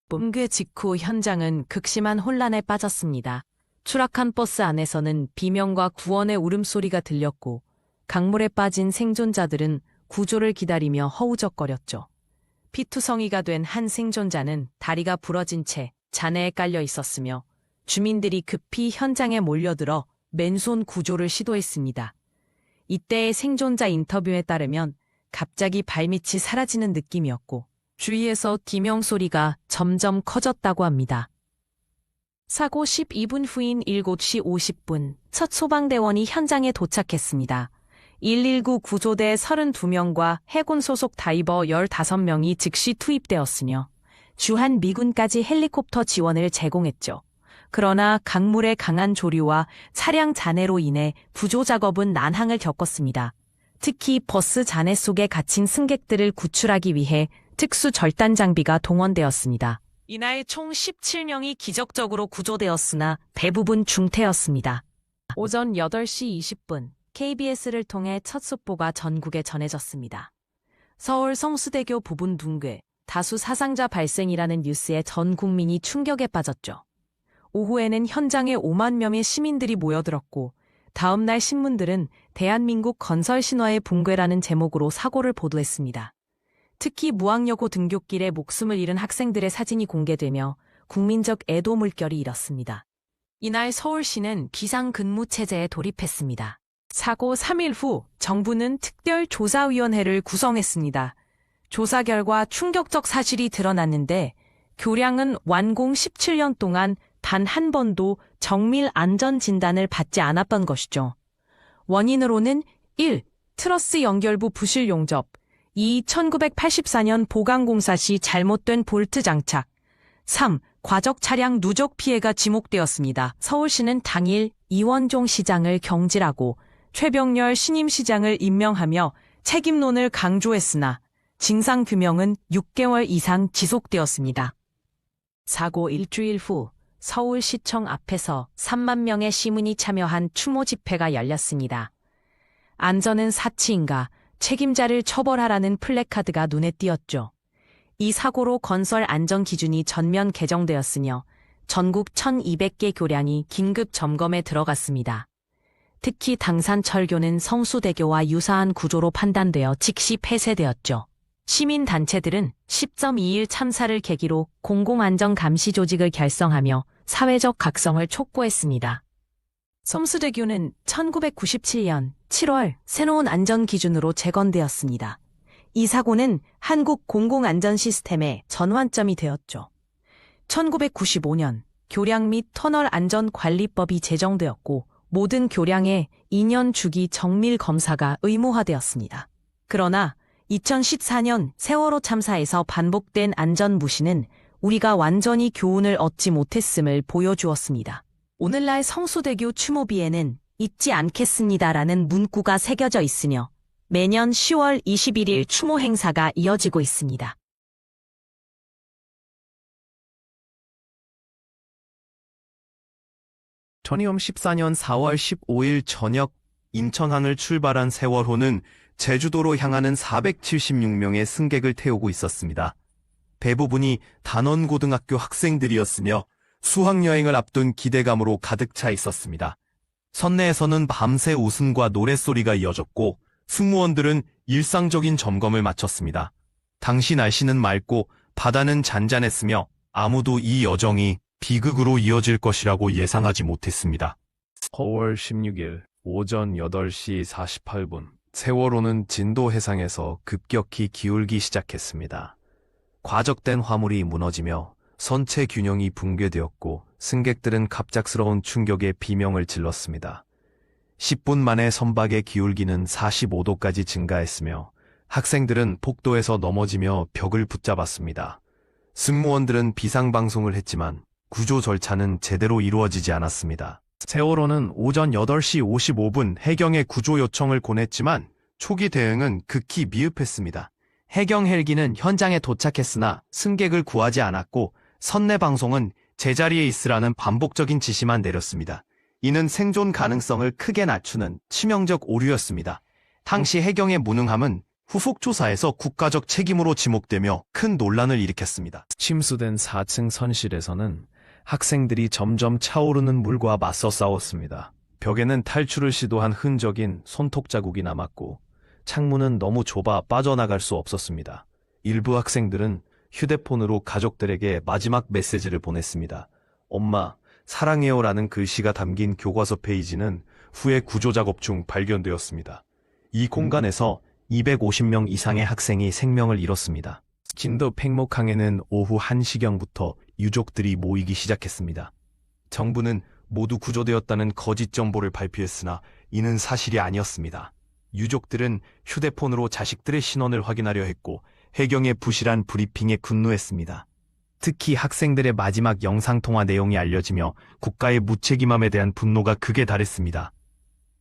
붕괴 직후 현장은 극심한 혼란에 빠졌습니다. 추락한 버스 안에서는 비명과 구원의 울음소리가 들렸고 강물에 빠진 생존자들은 구조를 기다리며 허우적거렸죠. 피투성이가 된 한 생존자는 다리가 부러진 채 잔해에 깔려 있었으며 주민들이 급히 현장에 몰려들어 맨손 구조를 시도했습니다. 이때의 생존자 인터뷰에 따르면 갑자기 발밑이 사라지는 느낌이었고 주위에서 비명 소리가 점점 커졌다고 합니다. 사고 12분 후인 7시 50분 첫 소방대원이 현장에 도착했습니다. 119 구조대 32명과 해군 소속 다이버 15명이 즉시 투입되었으며 주한 미군까지 헬리콥터 지원을 제공했죠. 그러나 강물의 강한 조류와 차량 잔해로 인해 구조 작업은 난항을 겪었습니다. 특히 버스 잔해 속에 갇힌 승객들을 구출하기 위해 특수 절단 장비가 동원되었습니다. 이날 총 17명이 기적적으로 구조되었으나 대부분 중태였습니다. 오전 8시 20분 KBS를 통해 첫 속보가 전국에 전해졌습니다. 서울 성수대교 부분 붕괴, 다수 사상자 발생이라는 뉴스에 전 국민이 충격에 빠졌죠. 오후에는 현장에 5만 명의 시민들이 모여들었고 다음 날 신문들은 대한민국 건설 신화의 붕괴라는 제목으로 사고를 보도했습니다. 특히 무학여고 등굣길에 목숨을 잃은 학생들의 사진이 공개되며 국민적 애도 물결이 일었습니다. 이날 서울시는 비상근무체제에 돌입했습니다. 사고 3일 후 정부는 특별조사위원회를 구성했습니다. 조사 결과 충격적 사실이 드러났는데 교량은 완공 17년 동안 단 한 번도 정밀 안전 진단을 받지 않았던 것이죠. 원인으로는 1. 트러스 연결부 부실 용접, 2. 1984년 보강공사 시 잘못된 볼트 장착, 3. 과적 차량 누적 피해가 지목되었습니다. 서울시는 당일 이원종 시장을 경질하고 최병렬 신임시장을 임명하며 책임론을 강조했으나 진상규명은 6개월 이상 지속되었습니다. 사고 일주일 후 서울시청 앞에서 3만 명의 시민이 참여한 추모 집회가 열렸습니다. 안전은 사치인가, 책임자를 처벌하라는 플래카드가 눈에 띄었죠. 이 사고로 건설 안전 기준이 전면 개정되었으며 전국 1,200개 교량이 긴급 점검에 들어갔습니다. 특히 당산철교는 성수대교와 유사한 구조로 판단되어 즉시 폐쇄되었죠. 시민단체들은 10.21 참사를 계기로 공공안전감시조직을 결성하며 사회적 각성을 촉구했습니다. 성수대교는 1997년 7월 새로운 안전기준으로 재건되었습니다. 이 사고는 한국 공공안전 시스템의 전환점이 되었죠. 1995년 교량 및 터널 안전관리법이 제정되었고 모든 교량의 2년 주기 정밀 검사가 의무화되었습니다. 그러나 2014년 세월호 참사에서 반복된 안전 무시는 우리가 완전히 교훈을 얻지 못했음을 보여주었습니다. 오늘날 성수대교 추모비에는 잊지 않겠습니다라는 문구가 새겨져 있으며 매년 10월 21일 추모 행사가 이어지고 있습니다. 2014년 4월 15일 저녁 인천항을 출발한 세월호는 제주도로 향하는 476명의 승객을 태우고 있었습니다. 대부분이 단원고등학교 학생들이었으며 수학여행을 앞둔 기대감으로 가득 차 있었습니다. 선내에서는 밤새 웃음과 노랫소리가 이어졌고 승무원들은 일상적인 점검을 마쳤습니다. 당시 날씨는 맑고 바다는 잔잔했으며 아무도 이 여정이 비극으로 이어질 것이라고 예상하지 못했습니다. 4월 16일 오전 8시 48분 세월호는 진도 해상에서 급격히 기울기 시작했습니다. 과적된 화물이 무너지며 선체 균형이 붕괴되었고 승객들은 갑작스러운 충격에 비명을 질렀습니다. 10분 만에 선박의 기울기는 45도까지 증가했으며 학생들은 폭도에서 넘어지며 벽을 붙잡았습니다. 승무원들은 비상방송을 했지만 구조 절차는 제대로 이루어지지 않았습니다. 세월호는 오전 8시 55분 해경에 구조 요청을 보냈지만 초기 대응은 극히 미흡했습니다. 해경 헬기는 현장에 도착했으나 승객을 구하지 않았고 선내 방송은 제자리에 있으라는 반복적인 지시만 내렸습니다. 이는 생존 가능성을 크게 낮추는 치명적 오류였습니다. 당시 해경의 무능함은 후속 조사에서 국가적 책임으로 지목되며 큰 논란을 일으켰습니다. 침수된 4층 선실에서는 학생들이 점점 차오르는 물과 맞서 싸웠습니다. 벽에는 탈출을 시도한 흔적인 손톱 자국이 남았고 창문은 너무 좁아 빠져나갈 수 없었습니다. 일부 학생들은 휴대폰으로 가족들에게 마지막 메시지를 보냈습니다. 엄마, 사랑해요라는 글씨가 담긴 교과서 페이지는 후에 구조 작업 중 발견되었습니다. 이 공간에서 250명 이상의 학생이 생명을 잃었습니다. 진도 팽목항에는 오후 1시경부터 유족들이 모이기 시작했습니다. 정부는 모두 구조되었다는 거짓 정보를 발표했으나 이는 사실이 아니었습니다. 유족들은 휴대폰으로 자식들의 신원을 확인하려 했고 해경의 부실한 브리핑에 분노했습니다. 특히 학생들의 마지막 영상통화 내용이 알려지며 국가의 무책임함에 대한 분노가 극에 달했습니다.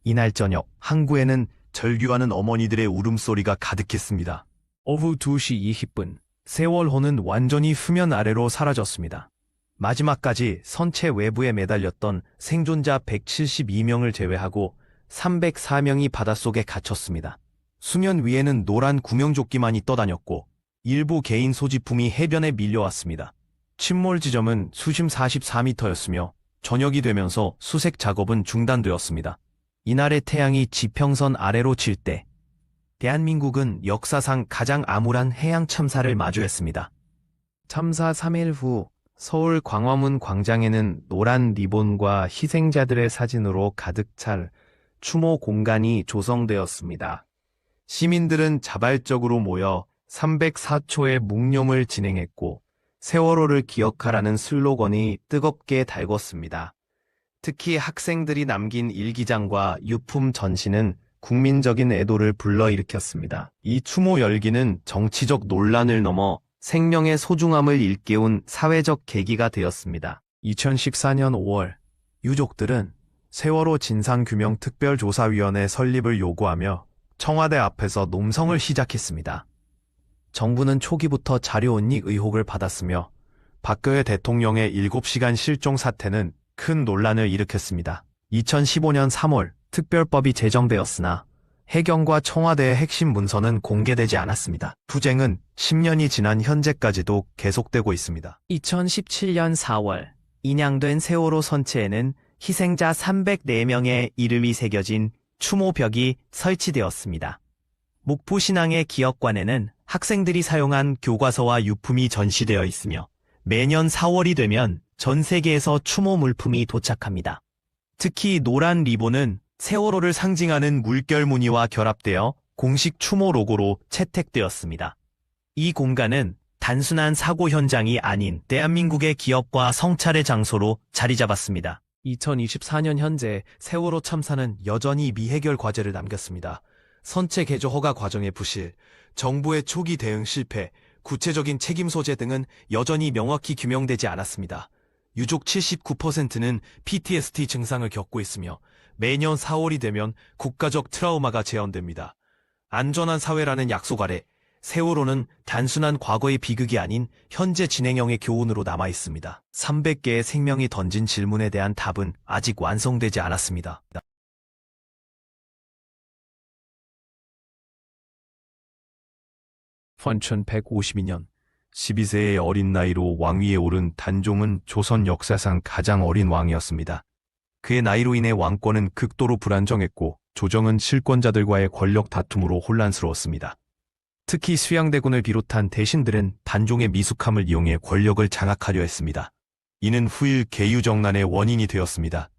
이날 저녁 항구에는 절규하는 어머니들의 울음소리가 가득했습니다. 오후 2시 20분 세월호는 완전히 수면 아래로 사라졌습니다. 마지막까지 선체 외부에 매달렸던 생존자 172명을 제외하고 304명이 바닷속에 갇혔습니다. 수면 위에는 노란 구명조끼만이 떠다녔고 일부 개인 소지품이 해변에 밀려왔습니다. 침몰 지점은 수심 44m였으며 저녁이 되면서 수색 작업은 중단되었습니다. 이날의 태양이 지평선 아래로 질 때 대한민국은 역사상 가장 암울한 해양 참사를 마주했습니다. 참사 3일 후 서울 광화문 광장에는 노란 리본과 희생자들의 사진으로 가득 찰 추모 공간이 조성되었습니다. 시민들은 자발적으로 모여 304초의 묵념을 진행했고 세월호를 기억하라는 슬로건이 뜨겁게 달궜습니다. 특히 학생들이 남긴 일기장과 유품 전시는 국민적인 애도를 불러일으켰습니다. 이 추모 열기는 정치적 논란을 넘어 생명의 소중함을 일깨운 사회적 계기가 되었습니다. 2014년 5월 유족들은 세월호 진상규명특별조사위원회 설립을 요구하며 청와대 앞에서 농성을 시작했습니다. 정부는 초기부터 자료은닉 의혹을 받았으며 박근혜 대통령의 7시간 실종 사태는 큰 논란을 일으켰습니다. 2015년 3월 특별법이 제정되었으나 해경과 청와대의 핵심 문서는 공개되지 않았습니다. 투쟁은 10년이 지난 현재까지도 계속되고 있습니다. 2017년 4월 인양된 세월호 선체에는 희생자 304명의 이름이 새겨진 추모벽이 설치되었습니다. 목포신앙의 기억관에는 학생들이 사용한 교과서와 유품이 전시되어 있으며 매년 4월이 되면 전 세계에서 추모 물품이 도착합니다. 특히 노란 리본은 세월호를 상징하는 물결 무늬와 결합되어 공식 추모 로고로 채택되었습니다. 이 공간은 단순한 사고 현장이 아닌 대한민국의 기업과 성찰의 장소로 자리 잡았습니다. 2024년 현재 세월호 참사는 여전히 미해결 과제를 남겼습니다. 선체 개조 허가 과정의 부실, 정부의 초기 대응 실패, 구체적인 책임 소재 등은 여전히 명확히 규명되지 않았습니다. 유족 79%는 PTSD 증상을 겪고 있으며 매년 4월이 되면 국가적 트라우마가 재현됩니다. 안전한 사회라는 약속 아래 세월호는 단순한 과거의 비극이 아닌 현재 진행형의 교훈으로 남아 있습니다. 300개의 생명이 던진 질문에 대한 답은 아직 완성되지 않았습니다. 헌천 152년 12세의 어린 나이로 왕위에 오른 단종은 조선 역사상 가장 어린 왕이었습니다. 그의 나이로 인해 왕권은 극도로 불안정했고 조정은 실권자들과의 권력 다툼으로 혼란스러웠습니다. 특히 수양대군을 비롯한 대신들은 단종의 미숙함을 이용해 권력을 장악하려 했습니다. 이는 후일 계유정난의 원인이 되었습니다.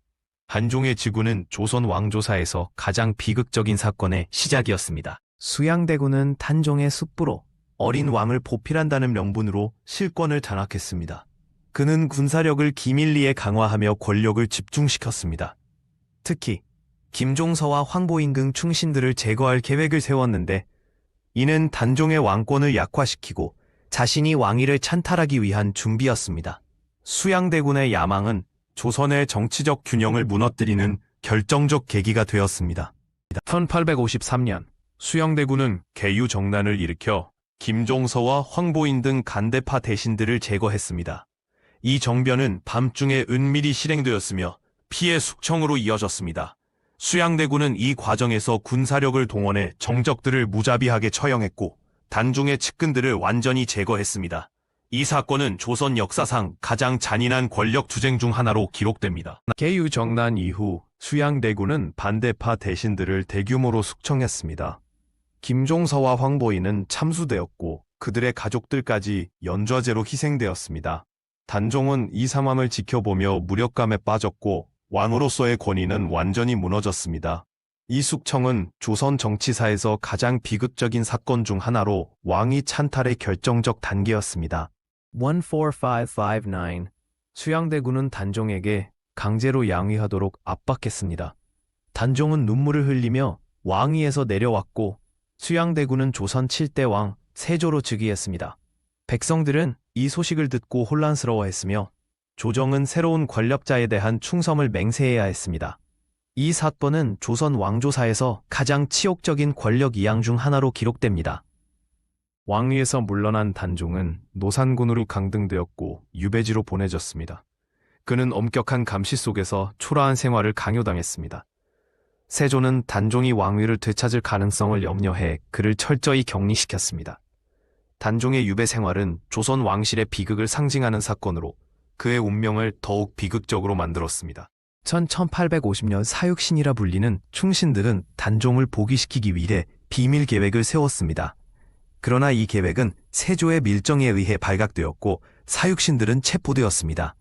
단종의 즉위는 조선 왕조사에서 가장 비극적인 사건의 시작이었습니다. 수양대군은 단종의 숯불로 어린 왕을 보필한다는 명분으로 실권을 장악했습니다. 그는 군사력을 기밀리에 강화하며 권력을 집중시켰습니다. 특히 김종서와 황보잉 충신들을 제거할 계획을 세웠는데 이는 단종의 왕권을 약화시키고 자신이 왕위를 찬탈하기 위한 준비였습니다. 수양대군의 야망은 조선의 정치적 균형을 무너뜨리는 결정적 계기가 되었습니다. 1853년 수양대군은 개유정난을 일으켜 김종서와 황보인 등 간대파 대신들을 제거했습니다. 이 정변은 밤중에 은밀히 실행되었으며 피해 숙청으로 이어졌습니다. 수양대군은 이 과정에서 군사력을 동원해 정적들을 무자비하게 처형했고 단종의 측근들을 완전히 제거했습니다. 이 사건은 조선 역사상 가장 잔인한 권력 투쟁 중 하나로 기록됩니다. 개유정난 이후 수양대군은 반대파 대신들을 대규모로 숙청했습니다. 김종서와 황보인은 참수되었고 그들의 가족들까지 연좌제로 희생되었습니다. 단종은 이 상황을 지켜보며 무력감에 빠졌고 왕으로서의 권위는 완전히 무너졌습니다. 이 숙청은 조선 정치사에서 가장 비극적인 사건 중 하나로 왕위 찬탈의 결정적 단계였습니다. 14559 수양대군은 단종에게 강제로 양위하도록 압박했습니다. 단종은 눈물을 흘리며 왕위에서 내려왔고 수양대군은 조선 7대 왕 세조로 즉위했습니다. 백성들은 이 소식을 듣고 혼란스러워했으며 조정은 새로운 권력자에 대한 충성을 맹세해야 했습니다. 이 사건은 조선 왕조사에서 가장 치욕적인 권력 이양 중 하나로 기록됩니다. 왕위에서 물러난 단종은 노산군으로 강등되었고 유배지로 보내졌습니다. 그는 엄격한 감시 속에서 초라한 생활을 강요당했습니다. 세조는 단종이 왕위를 되찾을 가능성을 염려해 그를 철저히 격리시켰습니다. 단종의 유배 생활은 조선 왕실의 비극을 상징하는 사건으로 그의 운명을 더욱 비극적으로 만들었습니다. 1850년 사육신이라 불리는 충신들은 단종을 복위시키기 위해 비밀 계획을 세웠습니다. 그러나 이 계획은 세조의 밀정에 의해 발각되었고 사육신들은 체포되었습니다.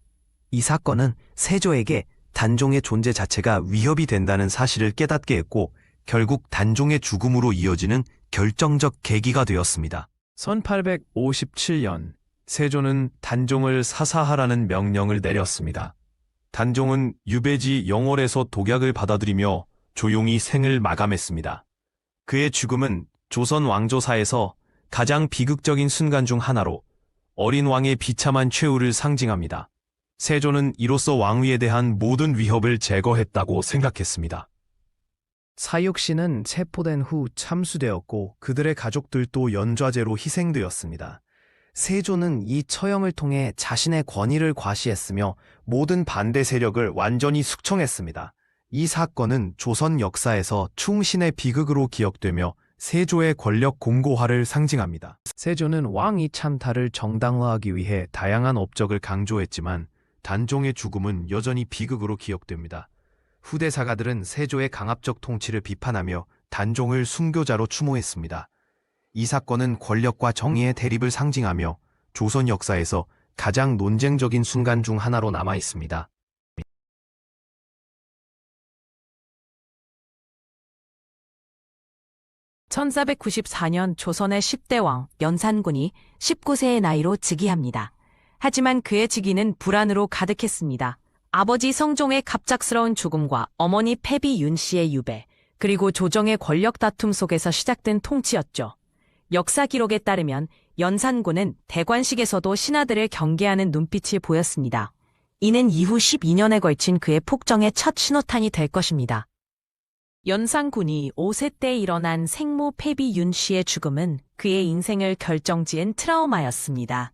이 사건은 세조에게 단종의 존재 자체가 위협이 된다는 사실을 깨닫게 했고 결국 단종의 죽음으로 이어지는 결정적 계기가 되었습니다. 1857년 세조는 단종을 사사하라는 명령을 내렸습니다. 단종은 유배지 영월에서 독약을 받아들이며 조용히 생을 마감했습니다. 그의 죽음은 조선 왕조사에서 가장 비극적인 순간 중 하나로 어린 왕의 비참한 최후를 상징합니다. 세조는 이로써 왕위에 대한 모든 위협을 제거했다고 생각했습니다. 사육신은 체포된 후 참수되었고 그들의 가족들도 연좌제로 희생되었습니다. 세조는 이 처형을 통해 자신의 권위를 과시했으며 모든 반대 세력을 완전히 숙청했습니다. 이 사건은 조선 역사에서 충신의 비극으로 기억되며 세조의 권력 공고화를 상징합니다. 세조는 왕위 찬탈을 정당화하기 위해 다양한 업적을 강조했지만 단종의 죽음은 여전히 비극으로 기억됩니다. 후대 사가들은 세조의 강압적 통치를 비판하며 단종을 순교자로 추모했습니다. 이 사건은 권력과 정의의 대립을 상징하며 조선 역사에서 가장 논쟁적인 순간 중 하나로 남아 있습니다. (1494년) 조선의 10대 왕 연산군이 19세의 나이로 즉위합니다. 하지만 그의 즉위는 불안으로 가득했습니다. 아버지 성종의 갑작스러운 죽음과 어머니 패비 윤씨의 유배, 그리고 조정의 권력 다툼 속에서 시작된 통치였죠. 역사 기록에 따르면 연산군은 대관식에서도 신하들을 경계하는 눈빛을 보였습니다. 이는 이후 12년에 걸친 그의 폭정의 첫 신호탄이 될 것입니다. 연산군이 5세 때 일어난 생모 패비 윤씨의 죽음은 그의 인생을 결정지은 트라우마였습니다.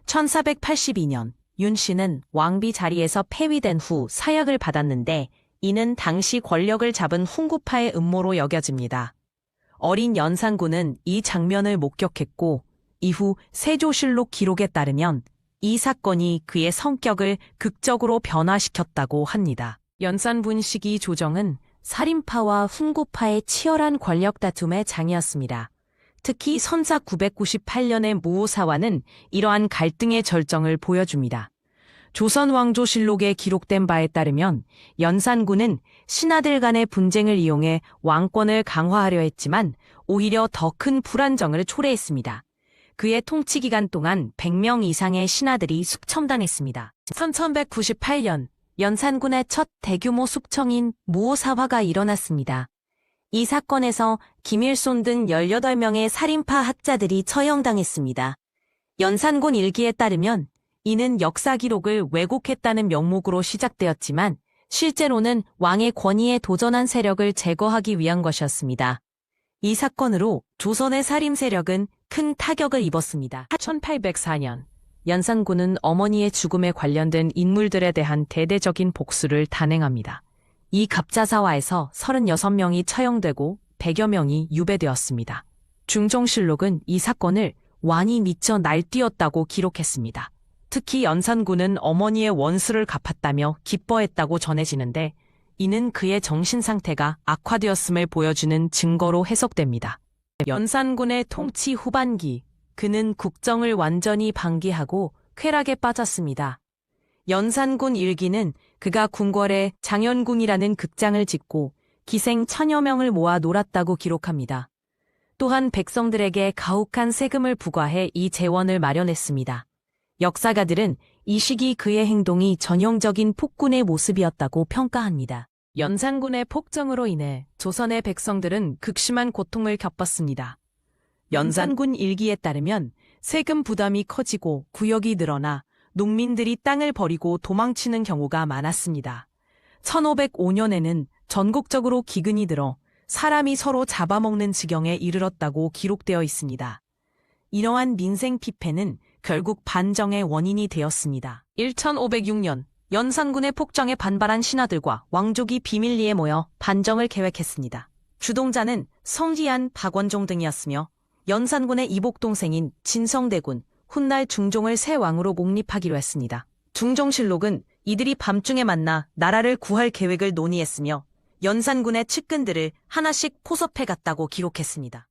1482년 윤씨는 왕비 자리에서 폐위된 후 사약을 받았는데 이는 당시 권력을 잡은 훈구파의 음모로 여겨집니다. 어린 연산군은 이 장면을 목격했고 이후 세조실록 기록에 따르면 이 사건이 그의 성격을 극적으로 변화시켰다고 합니다. 연산군 시기 조정은 살인파와 훈구파의 치열한 권력 다툼의 장이었습니다. 특히 선사 998년의 무오사화는 이러한 갈등의 절정을 보여줍니다. 조선 왕조실록에 기록된 바에 따르면 연산군은 신하들 간의 분쟁을 이용해 왕권을 강화하려 했지만 오히려 더 큰 불안정을 초래했습니다. 그의 통치 기간 동안 100명 이상의 신하들이 숙청당했습니다. 1198년 연산군의 첫 대규모 숙청인 무오사화가 일어났습니다. 이 사건에서 김일손 등 18명의 살인파 학자들이 처형당했습니다. 연산군 일기에 따르면 이는 역사 기록을 왜곡했다는 명목으로 시작되었지만 실제로는 왕의 권위에 도전한 세력을 제거하기 위한 것이었습니다. 이 사건으로 조선의 살림 세력은 큰 타격을 입었습니다. 1804년 연산군은 어머니의 죽음에 관련된 인물들에 대한 대대적인 복수를 단행합니다. 이 갑자사화에서 36명이 처형되고 100여 명이 유배되었습니다. 중종실록은 이 사건을 완이 미쳐 날뛰었다고 기록했습니다. 특히 연산군은 어머니의 원수를 갚았다며 기뻐했다고 전해지는데 이는 그의 정신 상태가 악화되었음을 보여주는 증거로 해석됩니다. 연산군의 통치 후반기, 그는 국정을 완전히 방기하고 쾌락에 빠졌습니다. 연산군 일기는 그가 궁궐에 장현궁이라는 극장을 짓고 기생 1000여 명을 모아 놀았다고 기록합니다. 또한 백성들에게 가혹한 세금을 부과해 이 재원을 마련했습니다. 역사가들은 이 시기 그의 행동이 전형적인 폭군의 모습이었다고 평가합니다. 연산군의 폭정으로 인해 조선의 백성들은 극심한 고통을 겪었습니다. 연산군 일기에 따르면 세금 부담이 커지고 구역이 늘어나 농민들이 땅을 버리고 도망치는 경우가 많았습니다. 1505년에는 전국적으로 기근이 들어 사람이 서로 잡아먹는 지경에 이르렀다고 기록되어 있습니다. 이러한 민생 피폐는 결국 반정의 원인이 되었습니다. 1506년 연산군의 폭정에 반발한 신하들과 왕족이 비밀리에 모여 반정을 계획했습니다. 주동자는 성기안, 박원종 등이었으며 연산군의 이복 동생인 진성대군, 훗날 중종을 새 왕으로 목립하기로 했습니다. 중종실록은 이들이 밤중에 만나 나라를 구할 계획을 논의했으며 연산군의 측근들을 하나씩 포섭해갔다고 기록했습니다.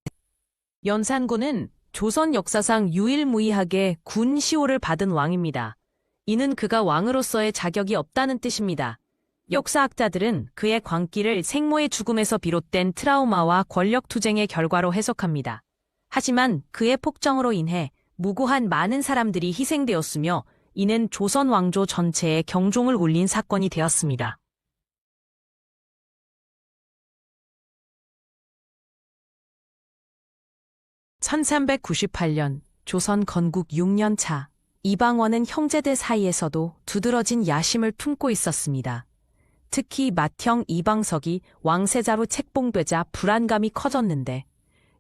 연산군은 조선 역사상 유일무이하게 군 시호를 받은 왕입니다. 이는 그가 왕으로서의 자격이 없다는 뜻입니다. 역사학자들은 그의 광기를 생모의 죽음에서 비롯된 트라우마와 권력투쟁의 결과로 해석합니다. 하지만 그의 폭정으로 인해 무고한 많은 사람들이 희생되었으며 이는 조선 왕조 전체에 경종을 울린 사건이 되었습니다. (1398년) 조선 건국 6년 차 이방원은 형제들 사이에서도 두드러진 야심을 품고 있었습니다. 특히 맏형 이방석이 왕세자로 책봉되자 불안감이 커졌는데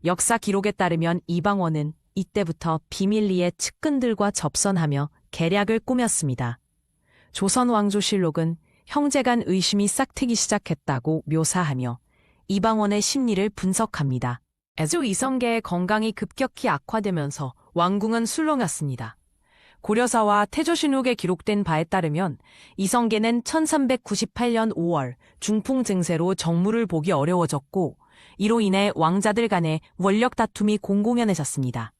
역사 기록에 따르면 이방원은 이때부터 비밀리에 측근들과 접선하며 계략을 꾸몄습니다. 조선 왕조실록은 형제 간 의심이 싹트기 시작했다고 묘사하며 이방원의 심리를 분석합니다. 애조 이성계의 건강이 급격히 악화되면서 왕궁은 술렁였습니다. 고려사와 태조신록에 기록된 바에 따르면 이성계는 1398년 5월 중풍 증세로 정무를 보기 어려워졌고 이로 인해 왕자들 간의 원력 다툼이 공공연해졌습니다.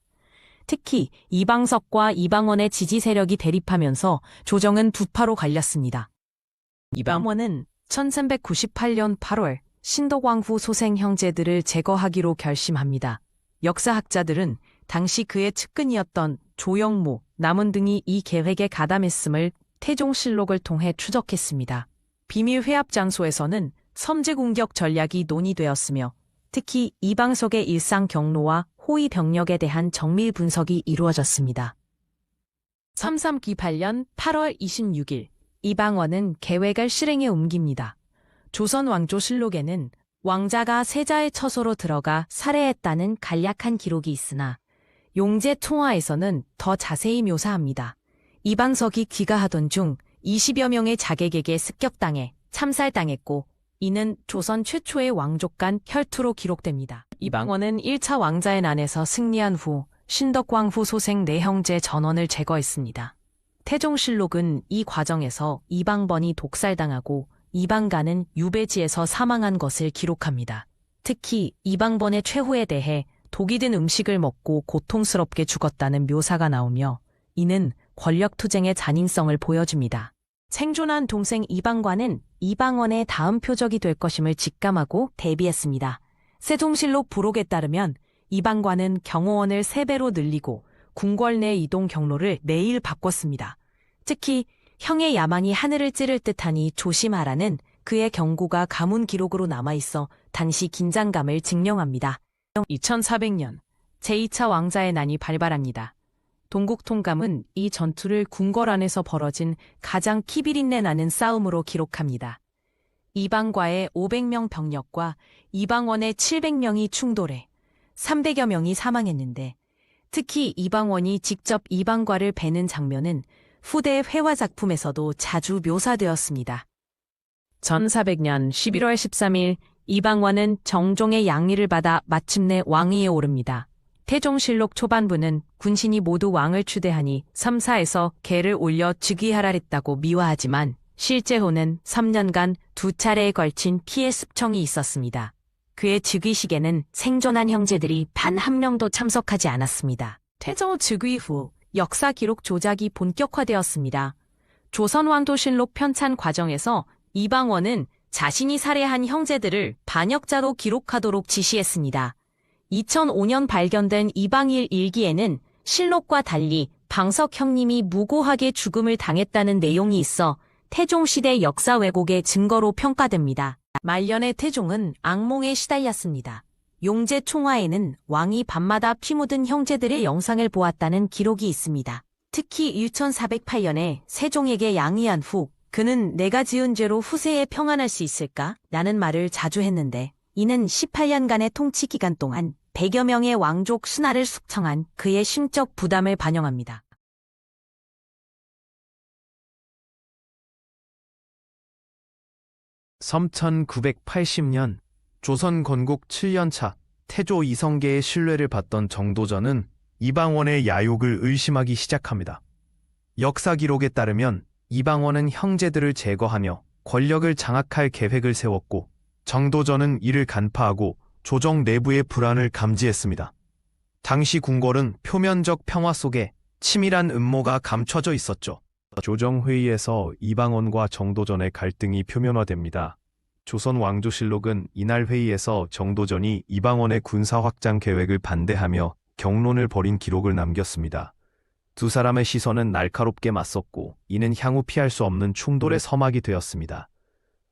특히 이방석과 이방원의 지지 세력이 대립하면서 조정은 두 파로 갈렸습니다. 이방원은 1398년 8월 신덕왕후 소생 형제들을 제거하기로 결심합니다. 역사학자들은 당시 그의 측근이었던 조영모, 남은 등이 이 계획에 가담했음을 태종실록을 통해 추적했습니다. 비밀 회합 장소에서는 섬제 공격 전략이 논의되었으며 특히 이방석의 일상 경로와 호위 병력에 대한 정밀 분석이 이루어졌습니다. 3398년 8월 26일 이방원은 계획을 실행에 옮깁니다. 조선 왕조실록에는 왕자가 세자의 처소로 들어가 살해했다는 간략한 기록이 있으나 용제 통화에서는 더 자세히 묘사합니다. 이방석이 귀가하던 중 20여 명의 자객에게 습격당해 참살당했고 이는 조선 최초의 왕족 간 혈투로 기록됩니다. 이방원은 1차 왕자의 난에서 승리한 후 신덕왕후 소생 4형제 전원을 제거했습니다. 태종실록은 이 과정에서 이방번이 독살당하고 이방간은 유배지에서 사망한 것을 기록합니다. 특히 이방번의 최후에 대해 독이 든 음식을 먹고 고통스럽게 죽었다는 묘사가 나오며 이는 권력투쟁의 잔인성을 보여줍니다. 생존한 동생 이방관은 이방원의 다음 표적이 될 것임을 직감하고 대비했습니다. 세종실록 부록에 따르면 이방관은 경호원을 3배로 늘리고 궁궐 내 이동 경로를 매일 바꿨습니다. 특히 형의 야망이 하늘을 찌를 듯하니 조심하라는 그의 경고가 가문 기록으로 남아있어 당시 긴장감을 증명합니다. 2400년 제2차 왕자의 난이 발발합니다. 동국통감은 이 전투를 궁궐 안에서 벌어진 가장 키비린내 나는 싸움으로 기록합니다. 이방과의 500명 병력과 이방원의 700명이 충돌해 300여 명이 사망했는데 특히 이방원이 직접 이방과를 베는 장면은 후대 회화 작품에서도 자주 묘사되었습니다. 1400년 11월 13일 이방원은 정종의 양의를 받아 마침내 왕위에 오릅니다. 태종실록 초반부는 군신이 모두 왕을 추대하니 삼사에서 개를 올려 즉위하라 했다고 미화하지만 실제로는 3년간 2차례에 걸친 피해 습청이 있었습니다. 그의 즉위식에는 생존한 형제들이 단 한 명도 참석하지 않았습니다. 태종 즉위 후 역사 기록 조작이 본격화되었습니다. 조선왕조실록 편찬 과정에서 이방원은 자신이 살해한 형제들을 반역자로 기록하도록 지시했습니다. 2005년 발견된 이방일 일기에는 실록과 달리 방석 형님이 무고하게 죽음을 당했다는 내용이 있어 태종시대 역사 왜곡의 증거로 평가됩니다. 말년의 태종은 악몽에 시달렸습니다. 용제 총화에는 왕이 밤마다 피 묻은 형제들의 영상을 보았다는 기록이 있습니다. 특히 1408년에 세종에게 양의한 후 그는 내가 지은 죄로 후세에 평안할 수 있을까? 라는 말을 자주 했는데 이는 18년간의 통치 기간 동안 100여 명의 왕족 순하를 숙청한 그의 심적 부담을 반영합니다. (1980년) 조선 건국 7년차 태조 이성계의 신뢰를 받던 정도전은 이방원의 야욕을 의심하기 시작합니다. 역사 기록에 따르면 이방원은 형제들을 제거하며 권력을 장악할 계획을 세웠고 정도전은 이를 간파하고 조정 내부의 불안을 감지했습니다. 당시 궁궐은 표면적 평화 속에 치밀한 음모가 감춰져 있었죠. 조정회의에서 이방원과 정도전의 갈등이 표면화됩니다. 조선 왕조실록은 이날 회의에서 정도전이 이방원의 군사 확장 계획을 반대하며 격론을 벌인 기록을 남겼습니다. 두 사람의 시선은 날카롭게 맞섰고 이는 향후 피할 수 없는 충돌의 서막이 되었습니다.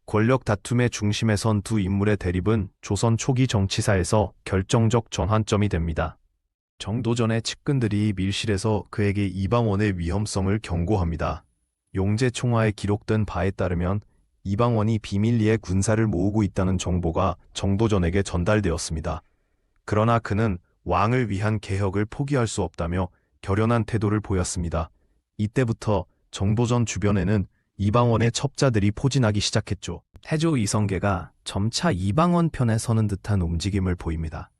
권력 다툼의 중심에 선 두 인물의 대립은 조선 초기 정치사에서 결정적 전환점이 됩니다. 정도전의 측근들이 밀실에서 그에게 이방원의 위험성을 경고합니다. 용제 총화에 기록된 바에 따르면 이방원이 비밀리에 군사를 모으고 있다는 정보가 정도전에게 전달되었습니다. 그러나 그는 왕을 위한 개혁을 포기할 수 없다며 결연한 태도를 보였습니다. 이때부터 정도전 주변에는 이방원의 첩자들이 포진하기 시작했죠. 태조 이성계가 점차 이방원 편에 서는 듯한 움직임을 보입니다.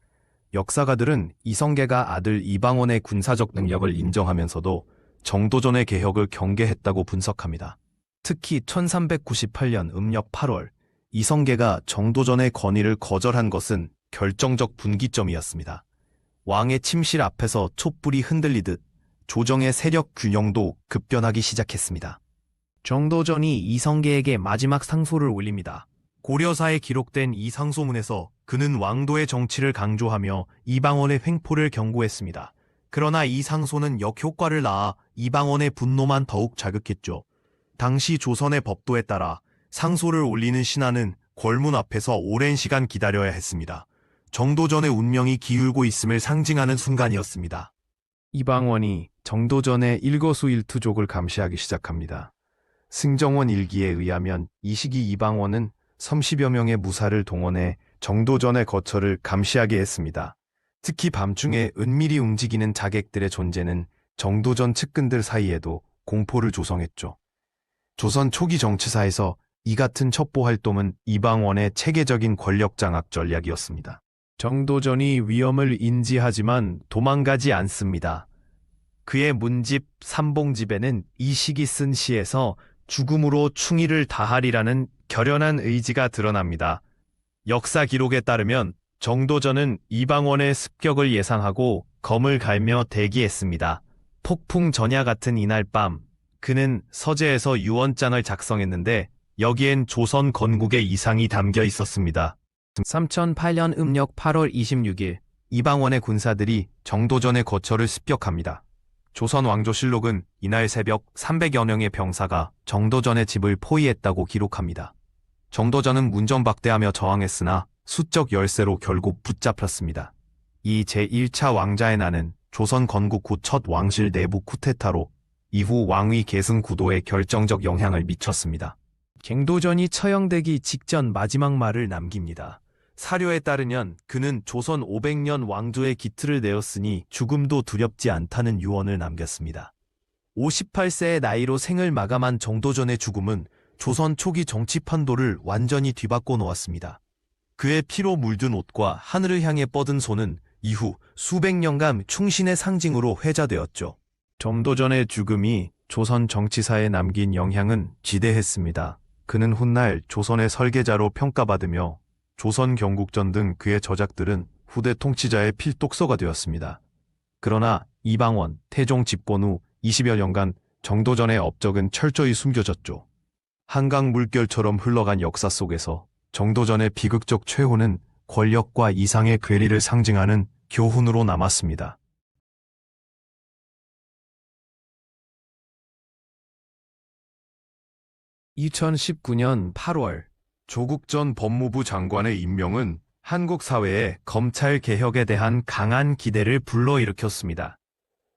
역사가들은 이성계가 아들 이방원의 군사적 능력을 인정하면서도 정도전의 개혁을 경계했다고 분석합니다. 특히 1398년 음력 8월 이성계가 정도전의 건의를 거절한 것은 결정적 분기점이었습니다. 왕의 침실 앞에서 촛불이 흔들리듯 조정의 세력 균형도 급변하기 시작했습니다. 정도전이 이성계에게 마지막 상소를 올립니다. 고려사에 기록된 이 상소문에서 그는 왕도의 정치를 강조하며 이방원의 횡포를 경고했습니다. 그러나 이 상소는 역효과를 낳아 이방원의 분노만 더욱 자극했죠. 당시 조선의 법도에 따라 상소를 올리는 신하는 궐문 앞에서 오랜 시간 기다려야 했습니다. 정도전의 운명이 기울고 있음을 상징하는 순간이었습니다. 이방원이 정도전의 일거수일투족을 감시하기 시작합니다. 승정원 일기에 의하면 이 시기 이방원은 30여 명의 무사를 동원해 정도전의 거처를 감시하게 했습니다. 특히 밤중에 은밀히 움직이는 자객들의 존재는 정도전 측근들 사이에도 공포를 조성했죠. 조선 초기 정치사에서 이 같은 첩보 활동은 이방원의 체계적인 권력 장악 전략이었습니다. 정도전이 위험을 인지하지만 도망가지 않습니다. 그의 문집 삼봉집에는 이 시기 쓴 시에서 죽음으로 충의를 다하리라는 결연한 의지가 드러납니다. 역사 기록에 따르면 정도전은 이방원의 습격을 예상하고 검을 갈며 대기했습니다. 폭풍 전야 같은 이날 밤, 그는 서재에서 유언장을 작성했는데 여기엔 조선 건국의 이상이 담겨 있었습니다. 3008년 음력 8월 26일, 이방원의 군사들이 정도전의 거처를 습격합니다. 조선 왕조실록은 이날 새벽 300여 명의 병사가 정도전의 집을 포위했다고 기록합니다. 정도전은 문전박대하며 저항했으나 수적 열세로 결국 붙잡혔습니다. 이 제1차 왕자의 난은 조선 건국 후 첫 왕실 내부 쿠데타로 이후 왕위 계승 구도에 결정적 영향을 미쳤습니다. 갱도전이 처형되기 직전 마지막 말을 남깁니다. 사료에 따르면 그는 조선 500년 왕조의 기틀을 내었으니 죽음도 두렵지 않다는 유언을 남겼습니다. 58세의 나이로 생을 마감한 정도전의 죽음은 조선 초기 정치 판도를 완전히 뒤바꿔 놓았습니다. 그의 피로 물든 옷과 하늘을 향해 뻗은 손은 이후 수백 년간 충신의 상징으로 회자되었죠. 정도전의 죽음이 조선 정치사에 남긴 영향은 지대했습니다. 그는 훗날 조선의 설계자로 평가받으며 조선 경국전 등 그의 저작들은 후대 통치자의 필독서가 되었습니다. 그러나 이방원, 태종 집권 후 20여 년간 정도전의 업적은 철저히 숨겨졌죠. 한강 물결처럼 흘러간 역사 속에서 정도전의 비극적 최후는 권력과 이상의 괴리를 상징하는 교훈으로 남았습니다. 2019년 8월 조국 전 법무부 장관의 임명은 한국 사회에 검찰 개혁에 대한 강한 기대를 불러일으켰습니다.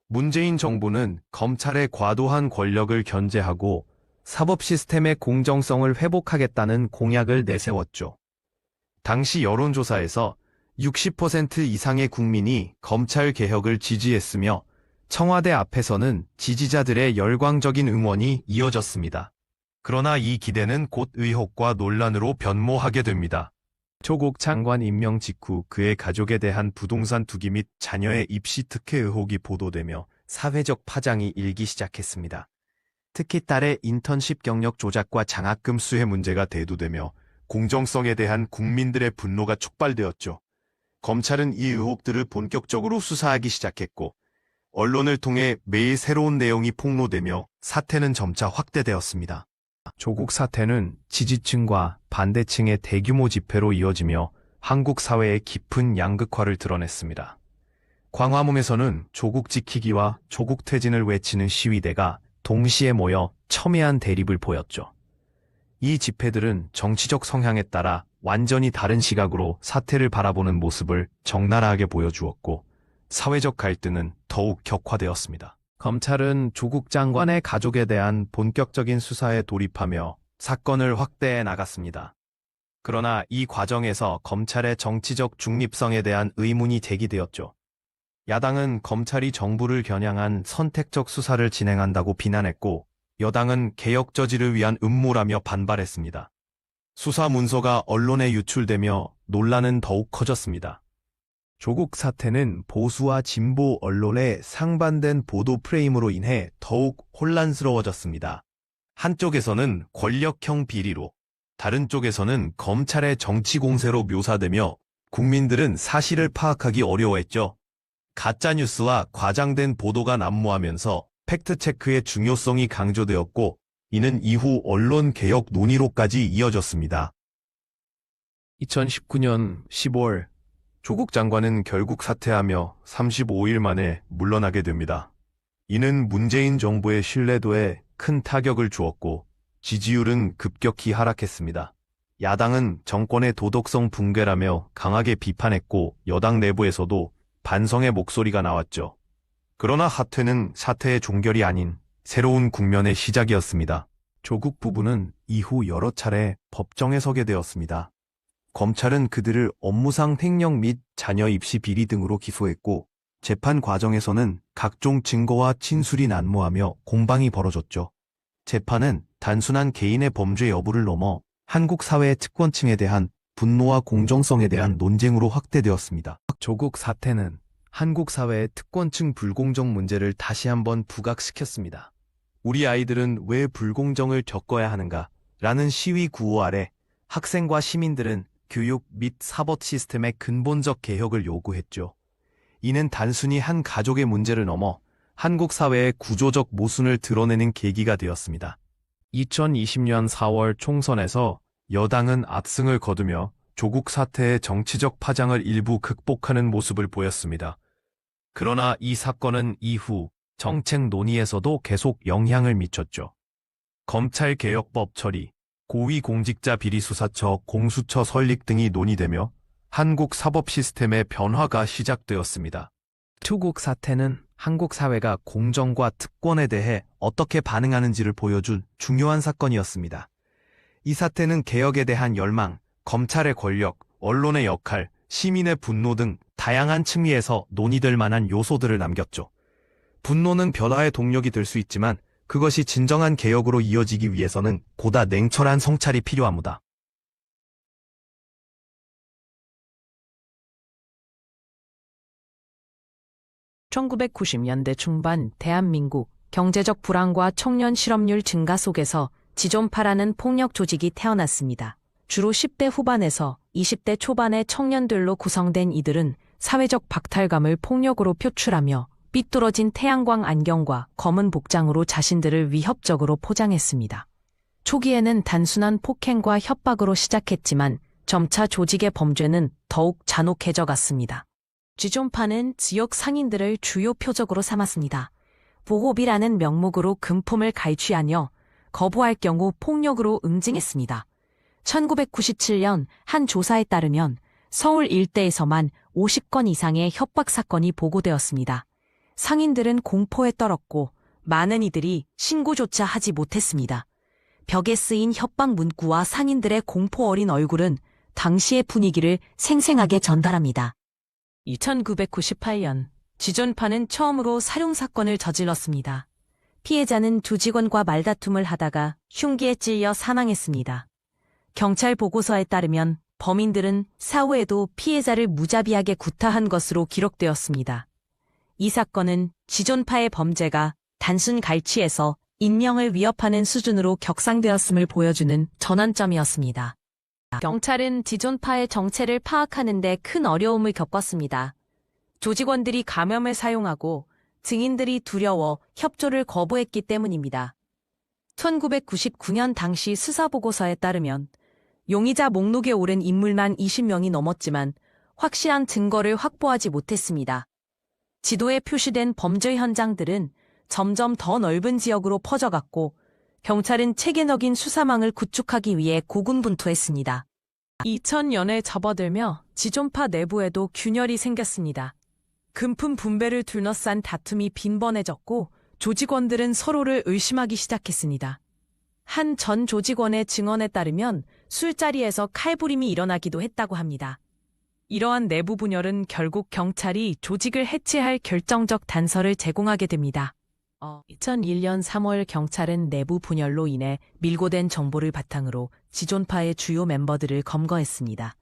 문재인 정부는 검찰의 과도한 권력을 견제하고 사법 시스템의 공정성을 회복하겠다는 공약을 내세웠죠. 당시 여론조사에서 60% 이상의 국민이 검찰 개혁을 지지했으며 청와대 앞에서는 지지자들의 열광적인 응원이 이어졌습니다. 그러나 이 기대는 곧 의혹과 논란으로 변모하게 됩니다. 조국 장관 임명 직후 그의 가족에 대한 부동산 투기 및 자녀의 입시 특혜 의혹이 보도되며 사회적 파장이 일기 시작했습니다. 특히 딸의 인턴십 경력 조작과 장학금 수혜 문제가 대두되며 공정성에 대한 국민들의 분노가 촉발되었죠. 검찰은 이 의혹들을 본격적으로 수사하기 시작했고 언론을 통해 매일 새로운 내용이 폭로되며 사태는 점차 확대되었습니다. 조국 사태는 지지층과 반대층의 대규모 집회로 이어지며 한국 사회의 깊은 양극화를 드러냈습니다. 광화문에서는 조국 지키기와 조국 퇴진을 외치는 시위대가 동시에 모여 첨예한 대립을 보였죠. 이 집회들은 정치적 성향에 따라 완전히 다른 시각으로 사태를 바라보는 모습을 적나라하게 보여주었고 사회적 갈등은 더욱 격화되었습니다. 검찰은 조국 장관의 가족에 대한 본격적인 수사에 돌입하며 사건을 확대해 나갔습니다. 그러나 이 과정에서 검찰의 정치적 중립성에 대한 의문이 제기되었죠. 야당은 검찰이 정부를 겨냥한 선택적 수사를 진행한다고 비난했고 여당은 개혁 저지를 위한 음모라며 반발했습니다. 수사 문서가 언론에 유출되며 논란은 더욱 커졌습니다. 조국 사태는 보수와 진보 언론의 상반된 보도 프레임으로 인해 더욱 혼란스러워졌습니다. 한쪽에서는 권력형 비리로, 다른 쪽에서는 검찰의 정치 공세로 묘사되며 국민들은 사실을 파악하기 어려워했죠. 가짜뉴스와 과장된 보도가 난무하면서 팩트체크의 중요성이 강조되었고 이는 이후 언론 개혁 논의로까지 이어졌습니다. 2019년 10월 조국 장관은 결국 사퇴하며 35일 만에 물러나게 됩니다. 이는 문재인 정부의 신뢰도에 큰 타격을 주었고 지지율은 급격히 하락했습니다. 야당은 정권의 도덕성 붕괴라며 강하게 비판했고 여당 내부에서도 반성의 목소리가 나왔죠. 그러나 사퇴는 사태의 종결이 아닌 새로운 국면의 시작이었습니다. 조국 부부는 이후 여러 차례 법정에 서게 되었습니다. 검찰은 그들을 업무상 횡령 및 자녀 입시 비리 등으로 기소했고 재판 과정에서는 각종 증거와 진술이 난무하며 공방이 벌어졌죠. 재판은 단순한 개인의 범죄 여부를 넘어 한국 사회의 특권층에 대한 분노와 공정성에 대한 논쟁으로 확대되었습니다. 조국 사태는 한국 사회의 특권층 불공정 문제를 다시 한번 부각시켰습니다. 우리 아이들은 왜 불공정을 겪어야 하는가? 라는 시위 구호 아래 학생과 시민들은 교육 및 사법 시스템의 근본적 개혁을 요구했죠. 이는 단순히 한 가족의 문제를 넘어 한국 사회의 구조적 모순을 드러내는 계기가 되었습니다. 2020년 4월 총선에서 여당은 압승을 거두며 조국 사태의 정치적 파장을 일부 극복하는 모습을 보였습니다. 그러나 이 사건은 이후 정책 논의에서도 계속 영향을 미쳤죠. 검찰개혁법 처리, 고위공직자 비리수사처 공수처 설립 등이 논의되며 한국 사법 시스템의 변화가 시작되었습니다. 투국 사태는 한국 사회가 공정과 특권에 대해 어떻게 반응하는지를 보여준 중요한 사건이었습니다. 이 사태는 개혁에 대한 열망, 검찰의 권력, 언론의 역할, 시민의 분노 등 다양한 측면에서 논의될 만한 요소들을 남겼죠. 분노는 변화의 동력이 될 수 있지만 그것이 진정한 개혁으로 이어지기 위해서는 보다 냉철한 성찰이 필요합니다. (1990년대) 중반 대한민국 경제적 불안과 청년 실업률 증가 속에서 지존파라는 폭력 조직이 태어났습니다. 주로 10대 후반에서 20대 초반의 청년들로 구성된 이들은 사회적 박탈감을 폭력으로 표출하며 삐뚤어진 태양광 안경과 검은 복장으로 자신들을 위협적으로 포장했습니다. 초기에는 단순한 폭행과 협박으로 시작했지만 점차 조직의 범죄는 더욱 잔혹해져 갔습니다. 지존파는 지역 상인들을 주요 표적으로 삼았습니다. 보호비라는 명목으로 금품을 갈취하며 거부할 경우 폭력으로 응징했습니다. 1997년 한 조사에 따르면 서울 일대에서만 50건 이상의 협박 사건이 보고되었습니다. 상인들은 공포에 떨었고 많은 이들이 신고조차 하지 못했습니다. 벽에 쓰인 협박 문구와 상인들의 공포 어린 얼굴은 당시의 분위기를 생생하게 전달합니다. 1998년 지존파는 처음으로 살용사건을 저질렀습니다. 피해자는 두 직원과 말다툼을 하다가 흉기에 찔려 사망했습니다. 경찰 보고서에 따르면 범인들은 사후에도 피해자를 무자비하게 구타한 것으로 기록되었습니다. 이 사건은 지존파의 범죄가 단순 갈취에서 인명을 위협하는 수준으로 격상되었음을 보여주는 전환점이었습니다. 경찰은 지존파의 정체를 파악하는 데 큰 어려움을 겪었습니다. 조직원들이 감염을 사용하고 증인들이 두려워 협조를 거부했기 때문입니다. 1999년 당시 수사보고서에 따르면 용의자 목록에 오른 인물만 20명이 넘었지만 확실한 증거를 확보하지 못했습니다. 지도에 표시된 범죄 현장들은 점점 더 넓은 지역으로 퍼져갔고 경찰은 체계적인 수사망을 구축하기 위해 고군분투했습니다. 2000년에 접어들며 지존파 내부에도 균열이 생겼습니다. 금품 분배를 둘러싼 다툼이 빈번해졌고 조직원들은 서로를 의심하기 시작했습니다. 한 전 조직원의 증언에 따르면 술자리에서 칼부림이 일어나기도 했다고 합니다. 이러한 내부 분열은 결국 경찰이 조직을 해체할 결정적 단서를 제공하게 됩니다. 2001년 3월 경찰은 내부 분열로 인해 밀고된 정보를 바탕으로 지존파의 주요 멤버들을 검거했습니다.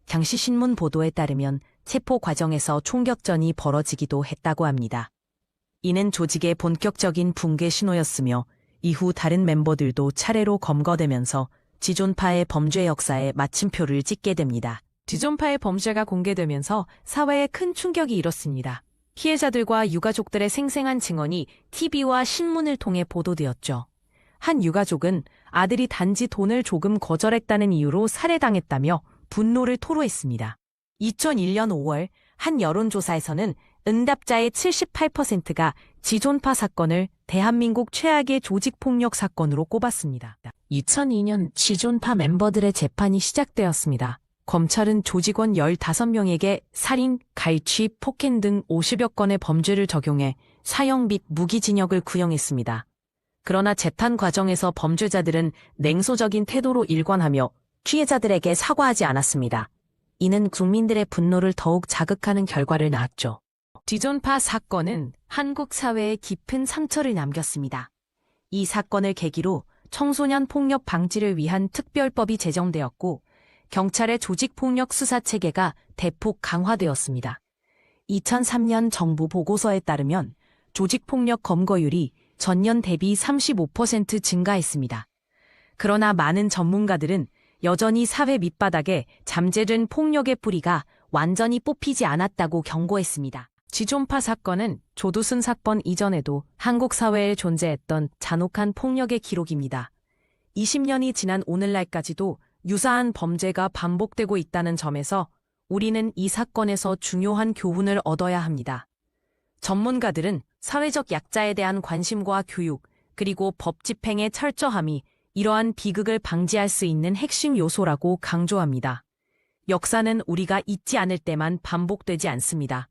당시 신문 보도에 따르면 체포 과정에서 총격전이 벌어지기도 했다고 합니다. 이는 조직의 본격적인 붕괴 신호였으며 이후 다른 멤버들도 차례로 검거되면서 지존파의 범죄 역사에 마침표를 찍게 됩니다. 지존파의 범죄가 공개되면서 사회에 큰 충격이 일었습니다. 피해자들과 유가족들의 생생한 증언이 TV와 신문을 통해 보도되었죠. 한 유가족은 아들이 단지 돈을 조금 거절했다는 이유로 살해당했다며 분노를 토로했습니다. 2001년 5월 한 여론조사에서는 응답자의 78%가 지존파 사건을 대한민국 최악의 조직폭력 사건으로 꼽았습니다. 2002년 지존파 멤버들의 재판이 시작되었습니다. 검찰은 조직원 15명에게 살인, 갈취, 폭행 등 50여 건의 범죄를 적용해 사형 및 무기징역을 구형했습니다. 그러나 재판 과정에서 범죄자들은 냉소적인 태도로 일관하며 피해자들에게 사과하지 않았습니다. 이는 국민들의 분노를 더욱 자극하는 결과를 낳았죠. 지존파 사건은 한국 사회에 깊은 상처를 남겼습니다. 이 사건을 계기로 청소년 폭력 방지를 위한 특별법이 제정되었고 경찰의 조직폭력 수사 체계가 대폭 강화되었습니다. 2003년 정부 보고서에 따르면 조직폭력 검거율이 전년 대비 35% 증가했습니다. 그러나 많은 전문가들은 여전히 사회 밑바닥에 잠재된 폭력의 뿌리가 완전히 뽑히지 않았다고 경고했습니다. 지존파 사건은 조두순 사건 이전에도 한국 사회에 존재했던 잔혹한 폭력의 기록입니다. 20년이 지난 오늘날까지도 유사한 범죄가 반복되고 있다는 점에서 우리는 이 사건에서 중요한 교훈을 얻어야 합니다. 전문가들은 사회적 약자에 대한 관심과 교육, 그리고 법 집행의 철저함이 이러한 비극을 방지할 수 있는 핵심 요소라고 강조합니다. 역사는 우리가 잊지 않을 때만 반복되지 않습니다.